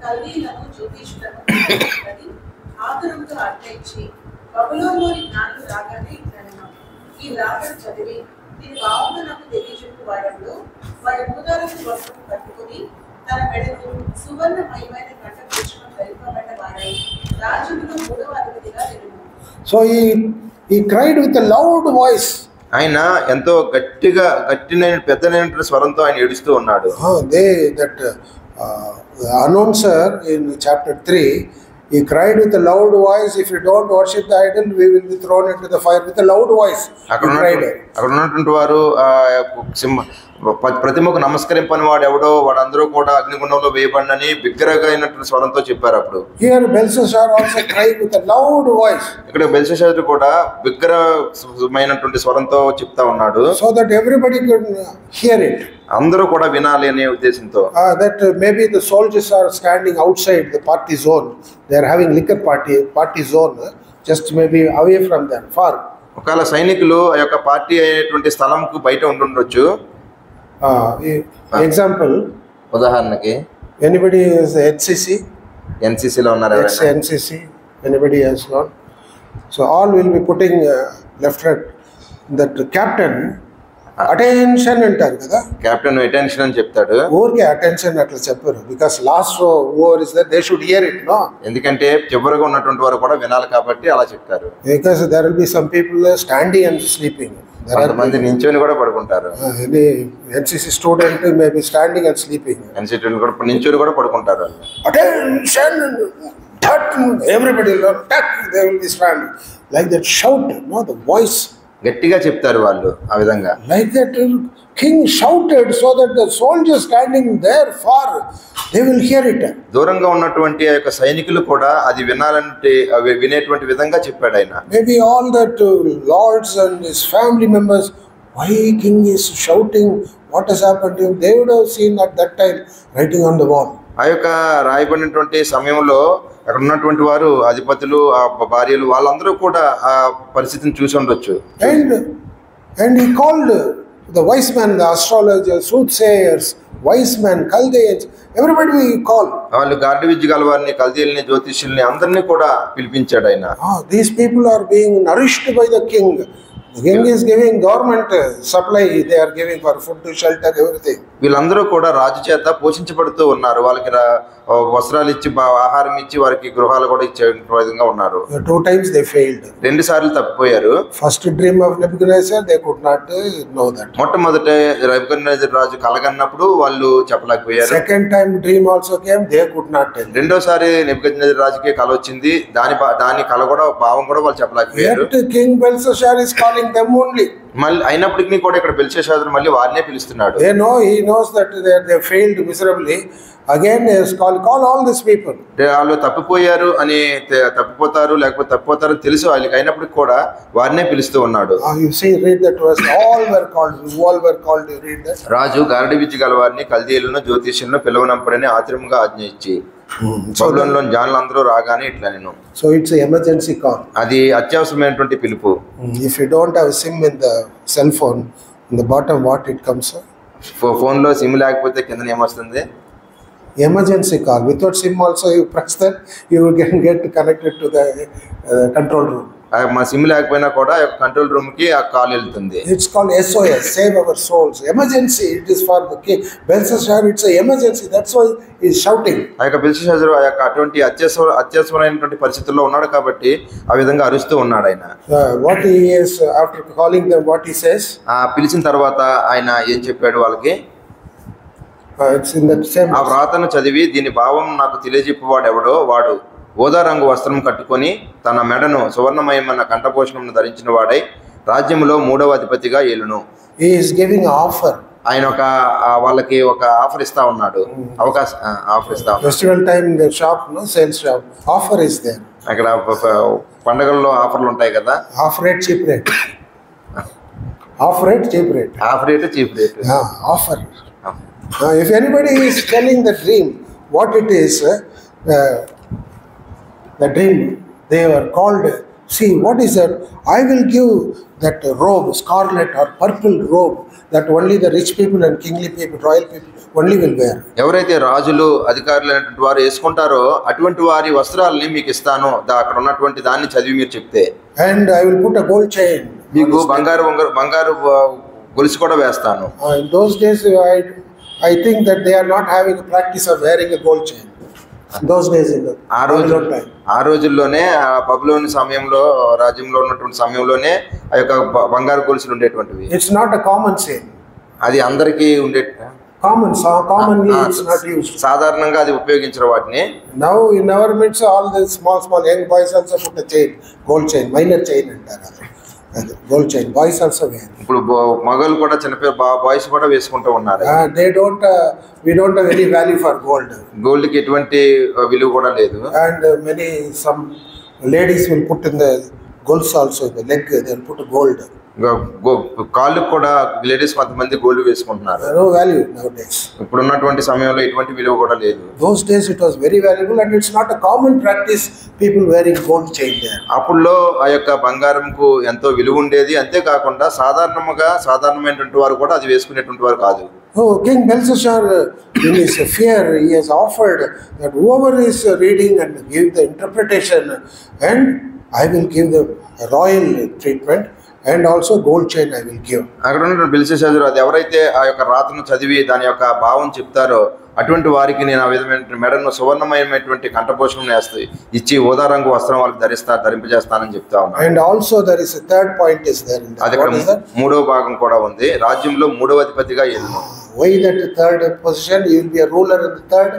కల్దీయులను జ్యోతిష్యులను ఆతురంతో ఆజ్ఞయించి బబులోనులోని జ్ఞానులు రాగానే ఇట్లనెను. ఈ రాగను చదివి దీని బాగుందో నాకు తెలియజెప్పు వారంలో వారి భూతాలను వస్త్రము కట్టుకుని తన మెడకు సువర్ణమయమైన కంఠభూషణం ధరింపబడ్డ వారై రాజులలో 3వ అధిపతిగా వెలుగు. So he cried with a loud voice. ఆయన ఎంతో పెద్దనైన స్వరంతో ఆయన ఏడుస్తూ ఉన్నాడు. The announcer in chapter 3, he cried with a loud voice, if you don't worship the idol, we will be thrown into the fire. With a loud voice, he cried. అక్కడ ఉన్నటువంటి వారు ప్రతిమకు నమస్కరింపని వాడు ఎవడో వాడందరూ కూడా అగ్నిగుండంలో వేయబడినని బిగ్గరగా అయినటువంటి స్వరంతో చెప్పారు. అప్పుడు Here Belshazzar also cried with a loud voice. ఇక్కడ బెల్షస్సాజరు కూడా బిగ్గరమైనటువంటి స్వరంతో చెప్తా ఉన్నాడు. So that everybody could hear it. అందరూ కూడా వినాలి అనే ఉద్దేశంతో. That maybe the soldiers are standing outside the party zone. They are having liquor party zone, just maybe away from them, far. ఒకవేళ సైనికులు ఆ యొక్క పార్టీ అయినటువంటి స్థలంకు బయట ఉండొచ్చు. Example, ఉదాహరణకి anybody is NCC లో ఉన్నారు, NCC, anybody has gone? So all will be putting left right. That captain attention అంటారు కదా, కెప్టెన్ అటెన్షన్ అని చెప్తాడు. ఊరికే అటెన్షన్ అట్లా చెప్పారు, because last over is that they should hear it, no, ఎందుకంటే చివరిగా ఉన్నటువంటి వారు కూడా వినాలి కాబట్టి అలా చెప్తారు. Because there will be some people standing and sleeping. కొంతమంది నించొని కూడా పడుకుంటారు. NCC student may be standing and sleeping. NCC కూడా నించొని కూడా పడుకుంటారు. Attention, everybody they will be standing like that, shout, no, the voice, గట్టిగా చెప్తారు వాళ్ళు ఆ విధంగా. Like that king shouted so that the soldiers standing there far, they will hear it. దూరంగా ఉన్నటువంటి ఆ యొక్క సైనికులు కూడా అది వినాలంటే వినేటువంటి విధంగా చెప్పాడు ఆయన. Maybe all that lords and his family members, why king is shouting, what has happened to him, they would have seen at that time writing on the wall. ఆ యొక్క రాయబడినటువంటి సమయంలో అక్కడ ఉన్నటువంటి వారు అధిపతులు ఆ భార్యలు వాళ్ళందరూ కూడా ఆ పరిస్థితిని చూసి ఉండొచ్చు. And he called the wise men, the astrologers, soothsayers, wise men, Chaldeans, everybody he called. వాళ్ళు గార్డి విద్య గల వారిని, కల్దీయుల్ని, జ్యోతిష్యుల్ని అందరినీ కూడా పిలిపించాడు ఆయన. These people are being nourished by the king. The king is giving government supply, they are giving for food, shelter, everything. వీళ్ళందరూ కూడా రాజు చేత పోషించబడుతూ ఉన్నారు. వాళ్ళకి వస్త్రాలు ఇచ్చి ఆహారం ఇచ్చి వారికి గృహాలు కూడా ఇచ్చే విధంగా ఉన్నారు. 2 times they failed. 2 సార్లు తప్పిపోయారు. First dream of Nebuchadnezzar, they could not know that. మొట్టమొదట నెబుకద్నెజర్ రాజు కలగన్నప్పుడు వాళ్ళు చెప్పలేకపోయారు. Second time dream also came, they could not tell. రెండోసారి నెబుకద్నెజర్ రాజుకి కల వచ్చింది, దాని కల కూడా భావం కూడా వాళ్ళు చెప్పలేకపోయారు. Yet King Belshazzar is calling them only. మళ్ళీ అయినప్పటికీ కూడా ఇక్కడ బెల్షస్సాజరు మళ్ళీ వారినే పిలుస్తున్నాడు. He knows that they failed miserably. Again he is call all these people. వాళ్ళు తప్పిపోయారు అని తప్పిపోతారు లేకపోతే తప్పిపోతారు తెలుసు వాళ్ళకి, అయినప్పటికీ కూడా వారినే పిలుస్తూ ఉన్నాడు. You see, read that verse. All were called. You read that. రాజు గారడి విద్య గల వారిని, కల్దీయులను, జ్యోతిష్యులను పిలవనంపడని ఆత్రంగా ఆజ్ఞ ఇచ్చి బబులోనులోని జానులందరూ రాగానే ఇట్లా నేను. So it's an emergency call. అది అత్యవసరమైనటువంటి పిలుపు. If you don't have SIM in the cell phone, in the bottom what it comes? ఫోన్లో సిమ్ లేకపోతే కింద ఏమొస్తుంది? Emergency call. Without SIM also you press that, you can get connected to the control room. మా సిమ్ లేకపోయినా కూడా కంట్రోల్ రూమ్ కి ఆ కాల్ వెళ్తుంది. It's called SOS, save our souls. Emergency. It is for the king. Belshazzar, it's an emergency. That's why he's shouting. ఆ యొక్క బెల్షస్సాజరు ఆ యొక్క అటువంటి అత్యవసరమైనటువంటి పరిస్థితుల్లో ఉన్నాడు కాబట్టి ఆ విధంగా అరుస్తూ ఉన్నాడు ఆయన. What he is, after calling them, what he says? పిలిచిన తర్వాత ఆయన ఏం చెప్పాడు వాళ్ళకి? It's in that same. ఆ వ్రాతను చదివి దీని భావం నాకు తెలియజెప్పేవాడు ఎవడో వాడు ఓదా రంగు వస్త్రం కట్టుకొని తన మెడను సువర్ణమయమైన కంఠపోషణను ధరించిన వాడై రాజ్యంలో 3వ అధిపతిగా ఏలును. He is giving an offer. ఆయన వాళ్ళకి ఒక ఆఫర్ ఇస్తా ఉన్నాడు, ఆఫర్ ఇస్తా ఉన్నాడు. Festival time in the shop, no sales shop, offer is there. అక్కడ పండగల్లో ఆఫర్లు ఉంటాయి కదా. Half rate, cheap rate. Half rate, cheap rate. Half rate, cheap rate. Offer. If anybody is telling the dream, what it is, the dream, they were called, see, what is that? I will give that robe, scarlet or purple robe, that only the rich people and kingly people, royal people only will wear. ఎవరైతే రాజులు, అధికారులు అయినటువంటి వారు వేసుకుంటారో అటువంటి వారి వస్త్రాలని మీకు ఇస్తాను, అక్కడ ఉన్నటువంటి దాన్ని చదివి మీరు చెప్తే. And I will put a gold chain. మీకు బంగారు గొలుసు కూడా వేస్తాను. In those days, I think that they are not having a practice of wearing a gold chain. Those days in the ఆ రోజు Babylon time. ఆ రోజుల్లోనే ఆ బబులోని సమయంలో రాజ్యంలో ఉన్నటువంటి సమయంలోనే ఆ యొక్క బంగారు గొలుసులు ఉండేటువంటివి. It's not a common saying. అది అందరికీ Commonly it's not used. సాధారణంగా అది ఉపయోగించరు వాటిని. Now in our midst all the small young boys also put a chain, gold chain, minor chain అంటారు. Gold chain, boys also wear. ఇప్పుడు మగలు కూడా చిన్నపిల్ల బాయ్స్ కూడా వేసుకుంటూ ఉన్నారు. We don't have any value for gold. Gold కి ఎటువంటి విలువ కూడా లేదు. And some ladies will put in the golds also in the leg, they will put gold. కాళ్ళు కూడా లేడీస్ కొంతమంది గోల్డ్ వేసుకుంటున్నారు. No value nowadays. ఇప్పుడు ఉన్నటువంటి సమయంలో ఎటువంటి విలువ కూడా లేదు. Those days it was very valuable and it's not a common practice people wearing gold chain there. అప్పుల్లో ఆ యొక్క బంగారంకు ఎంతో విలువ ఉండేది. అంతేకాకుండా సాధారణమైనటువంటి వారు కూడా అది వేసుకునేటువంటి వారు కాదు. Oh, King Belshazzar, in his fear, he has offered that whoever is reading and give the interpretation, and I will give the royal treatment. And also gold chain I will give. అక్కడ ఉన్న బెల్షస్సరు అది ఎవరైతే ఆ యొక్క రాతను చదివి దాని యొక్క భావం చెప్తారో అటువంటి వారికి నేను ఆ విధమైన మెడను సువర్ణమయమైనటువంటి కంఠభూషణం ఇచ్చి ఊదా రంగు వస్త్రం వాళ్ళకి ధరింపజేస్తానని చెప్తా ఉన్నాను. And also there is a third point is there in that. అది మూడవ భాగం కూడా ఉంది. రాజ్యంలో మూడవ అధిపతిగా ఎల్లును. Why that third position? He will be a ruler in the third.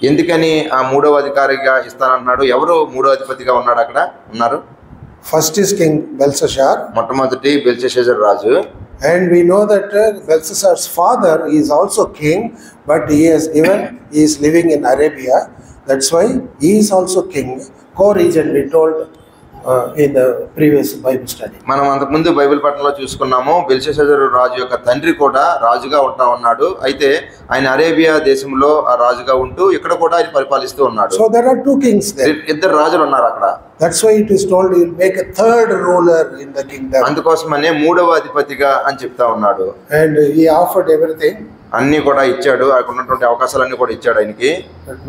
ఎందుకని ఆ మూడవ అధికారిగా ఇస్తానన్నాడు? ఎవరు మూడవ అధిపతిగా ఉన్నాడు అక్కడ ఉన్నారు? First is King Belshazzar. మొట్టమొదటి బెల్షస్సరు రాజు. And we know that Belshazzar's father is also king, but he is living in Arabia. That's why he is also king. Co-regent we told in the previous Bible study. మనం అంతకుముందు బైబిల్ పఠనంలో చూసుకున్నాము. బెల్షస్సరు రాజు యొక్క తండ్రి కూడా రాజుగా ఉన్నాడు. అయితే ఆయన అరేబియా దేశంలో ఆ రాజుగా ఉంటూ ఇక్కడ కూడా ఆయన పరిపాలిస్తూ ఉన్నాడు. So there are two kings there. ఇద్దరు రాజులు ఉన్నారు అక్కడ. That's why it is told he will make a third ruler in the kingdom. అందుకోసమనే మూడవ అధిపతిగా అని చెప్తా ఉన్నాడు. And he offered everything. అన్ని కూడా ఇచ్చాడు. అక్కడ ఉన్నటువంటి అవకాశాలన్నీ కూడా ఇచ్చాడు ఆయనకి.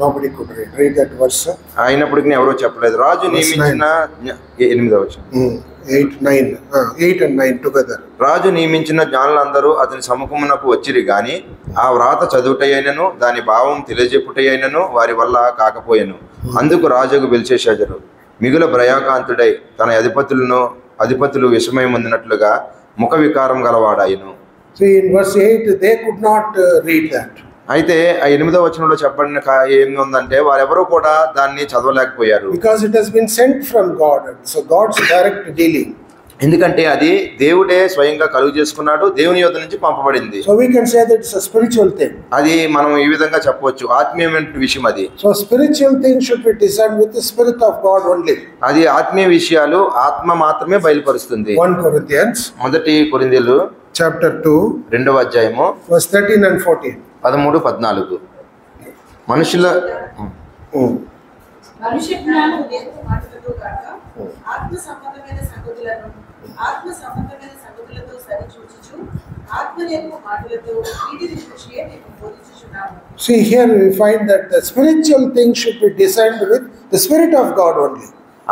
Nobody could read that verse. అయినప్పటికీ ఎవరో చెప్పలేదు. రాజు నియమించిన 8వ వచనం 8 and 9 together. రాజు నియమించిన జ్ఞానులందరూ అతని సముఖమునకు వచ్చిరి గాని ఆ వ్రాత చదువుటయైనను దాని భావం తెలియజెప్పుటయైనను వారి వల్ల కాకపోయెను. అందుకు రాజుకు బెల్షస్సరు మిగుల భయాకాంతుడై తన అధిపతులు విషమయముందినట్లుగా ముఖ వికారం గలవాడాయను. See in verse 8 they could not read that. అయితే ఆ 8వ వచనంలో చెప్పబడిన ఏమి ఉందంటే వారెవరూ కూడా దాన్ని చదవలేకపోయారు. Because it has been sent from God. So God's direct dealing. ఎందుకంటే అది దేవుడే స్వయంగా కలుగు చేసుకున్నాడు. దేవుని యొద్ద నుంచి పంపబడింది. So we can say that it's a spiritual thing. అది మనం ఈ విధంగా చెప్పవచ్చు. ఆత్మీయమైన విషయం అది. So spiritual things should be discerned with the Spirit of God only. అది ఆత్మీయ విషయాలు ఆత్మ మాత్రమే బయలుపరుస్తుంది. 1 Corinthians మొదటి కొరింథీయులు chapter 2 2వ అధ్యాయము verse 13 and 14. 13-14 మనుషుల మనుష్య జ్ఞానం మాటలతో కాక ఆత్మ సంబంధమైన సంగతులతో సరిచూచుచు ఆత్మనేపు మాటలతో వీటిని గురించే నేను బోధించుచున్నాను. See here we find that the spiritual things should be discerned with the Spirit of God only.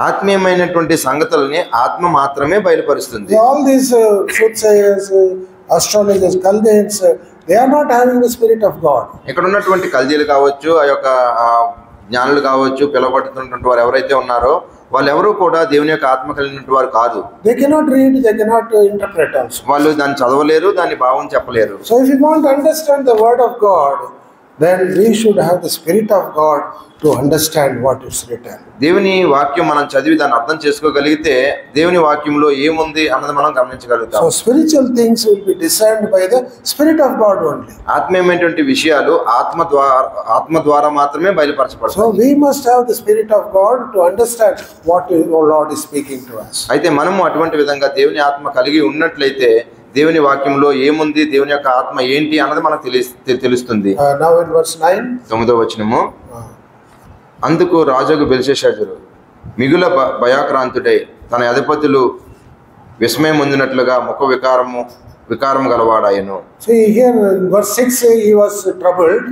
ఆత్మీయమైనటువంటి సంగతులని ఆత్మ మాత్రమే బయలుపరుస్తుంది. All these soothsayers, astrologers, Chaldeans, they are not having the Spirit of God. ఇక్కడ ఉన్నటువంటి కల్దీలు కావచ్చు, ఆ యొక్క జ్ఞానులు కావచ్చు, పిలువబడుతున్నటువంటి వారు ఎవరైతే ఉన్నారో వాళ్ళెవరూ కూడా దేవుని యొక్క ఆత్మ కలిగినటువంటి వారు కాదు. They cannot read, they cannot interpret also. వాళ్ళు దాన్ని చదవలేరు, దాని భావం చెప్పలేరు. So if you want to understand the word of God, then we should have the Spirit of God to understand what is written. దేవుని వాక్యం మనం చదివి దాన్ని అర్థం చేసుకోగలిగితే దేవుని వాక్యంలో ఏముంది అన్నది మనం గమనించగలుగుతాం. So spiritual things will be discerned by the Spirit of God only. ఆత్మీయమైనటువంటి విషయాలు ఆత్మ ద్వారా మాత్రమే బయలుపరచబడతాయి. So we must have the Spirit of God to understand what the Lord is speaking to us. అయితే మనము అటువంటి విధంగా దేవుని ఆత్మ కలిగి ఉన్నట్లయితే దేవుని వాక్యంలో ఏముంది, దేవుని యొక్క ఆత్మ ఏంటి అన్నది మనకు తెలుస్తుంది. Now in verse 9 9వ వచనము అందుకు రాజుకు బెల్షస్సరు మిగుల భయాక్రాంతుడై తన అధిపతులు విస్మయం పొందినట్లుగా ముఖ వికారము గలవాడాయను. See here in verse 6 he was troubled.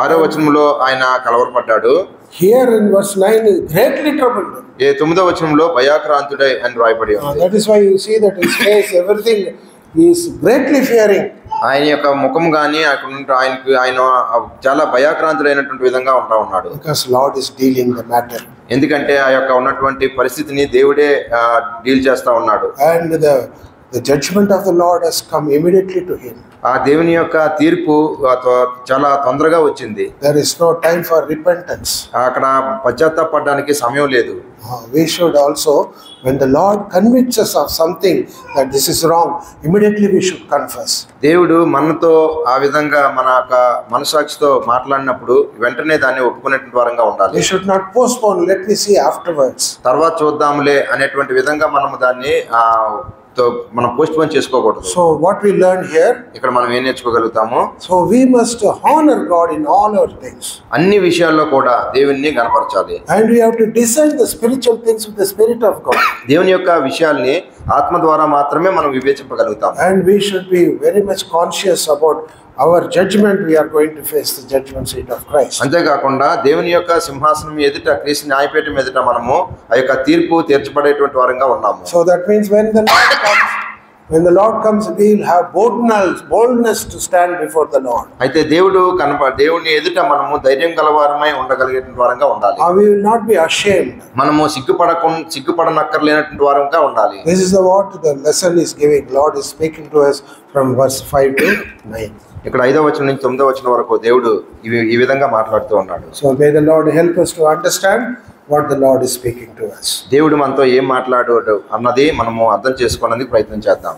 6వ వచనంలో ఆయన కలవరపడ్డాడు. Here in verse 9 he greatly troubled. 9వ వచనంలో భయాక్రాంతుడై అని రాయబడి ఉంది. That is why you see that his face, everything, he is greatly fearing. ఆయన యొక్క ముఖం గాని ఆయన చాలా భయాక్రాంతులైనటువంటి విధంగా ఉన్నాడు. Because Lord is dealing the matter. ఎందుకంటే ఆ యొక్క ఉన్నటువంటి పరిస్థితిని దేవుడే డీల్ చేస్తా ఉన్నాడు. And the judgment of the Lord has come immediately to him. ఆ దేవుని యొక్క తీర్పు చాలా తొందరగా వచ్చింది. There is no time for repentance. అక్కడ పశ్చాత్తాపడడానికి సమయం లేదు. We should also, when the Lord convicts us of something that this is wrong, immediately we should confess. దేవుడు మనతో ఆ విధంగా మన యొక్క మనసాక్షితో మాట్లాడినప్పుడు వెంటనే దాన్ని ఒప్పుకునేటువంటి వారంగా ఉండాలి. We should not postpone, let me see afterwards. తర్వాత చూద్దాంలే అనేటువంటి విధంగా మనము దాన్ని మనం పోస్ట్ పోన్ చేసుకోకూడదు. So what we learn here, ఇక్కడ మనం ఏం నేర్చుకోగలుగుతాము? So we must honor God in all our things. అన్ని విషయాల్లో కూడా దేవుణ్ణి గణపరచాలి. And we have to discern the spiritual things with the Spirit of God. దేవుని యొక్క విషయాల్ని ఆత్మ ద్వారా మాత్రమే మనం వివేచింపగలుగుతాం. And we should be very much conscious about our judgment. We are going to face the judgment seat of Christ. అంతేకాకుండా దేవుని యొక్క సింహాసనం ఎదుట, క్రీస్తు న్యాయపీఠం ఎదుట మనము ఆ యొక్క తీర్పు తీర్చబడేటువంటి వారంగా ఉన్నాము. So that means when the Lord comes, we will have boldness to stand before the Lord. అయితే దేవుని ఎదుట మనము ధైర్యం గలవారమై ఉండగలిగేటువంటి వారంగా ఉండాలి. We will not be ashamed. మనము సిగ్గుపడనక్కర్లేనటువంటి వారంగా ఉండాలి. This is what the lesson is giving. Lord is speaking to us from verse 5 to 9. ఇక్కడ 5వ వచనం నుంచి 9వ వచనం వరకు దేవుడు ఈ విధంగా మాట్లాడుతూ ఉన్నాడు. So may the Lord help us to understand what the Lord is speaking to us. దేవుడు మనతో ఏం మాట్లాడాడు అన్నది మనము అర్థం చేసుకోవడానికి ప్రయత్నం చేద్దాం.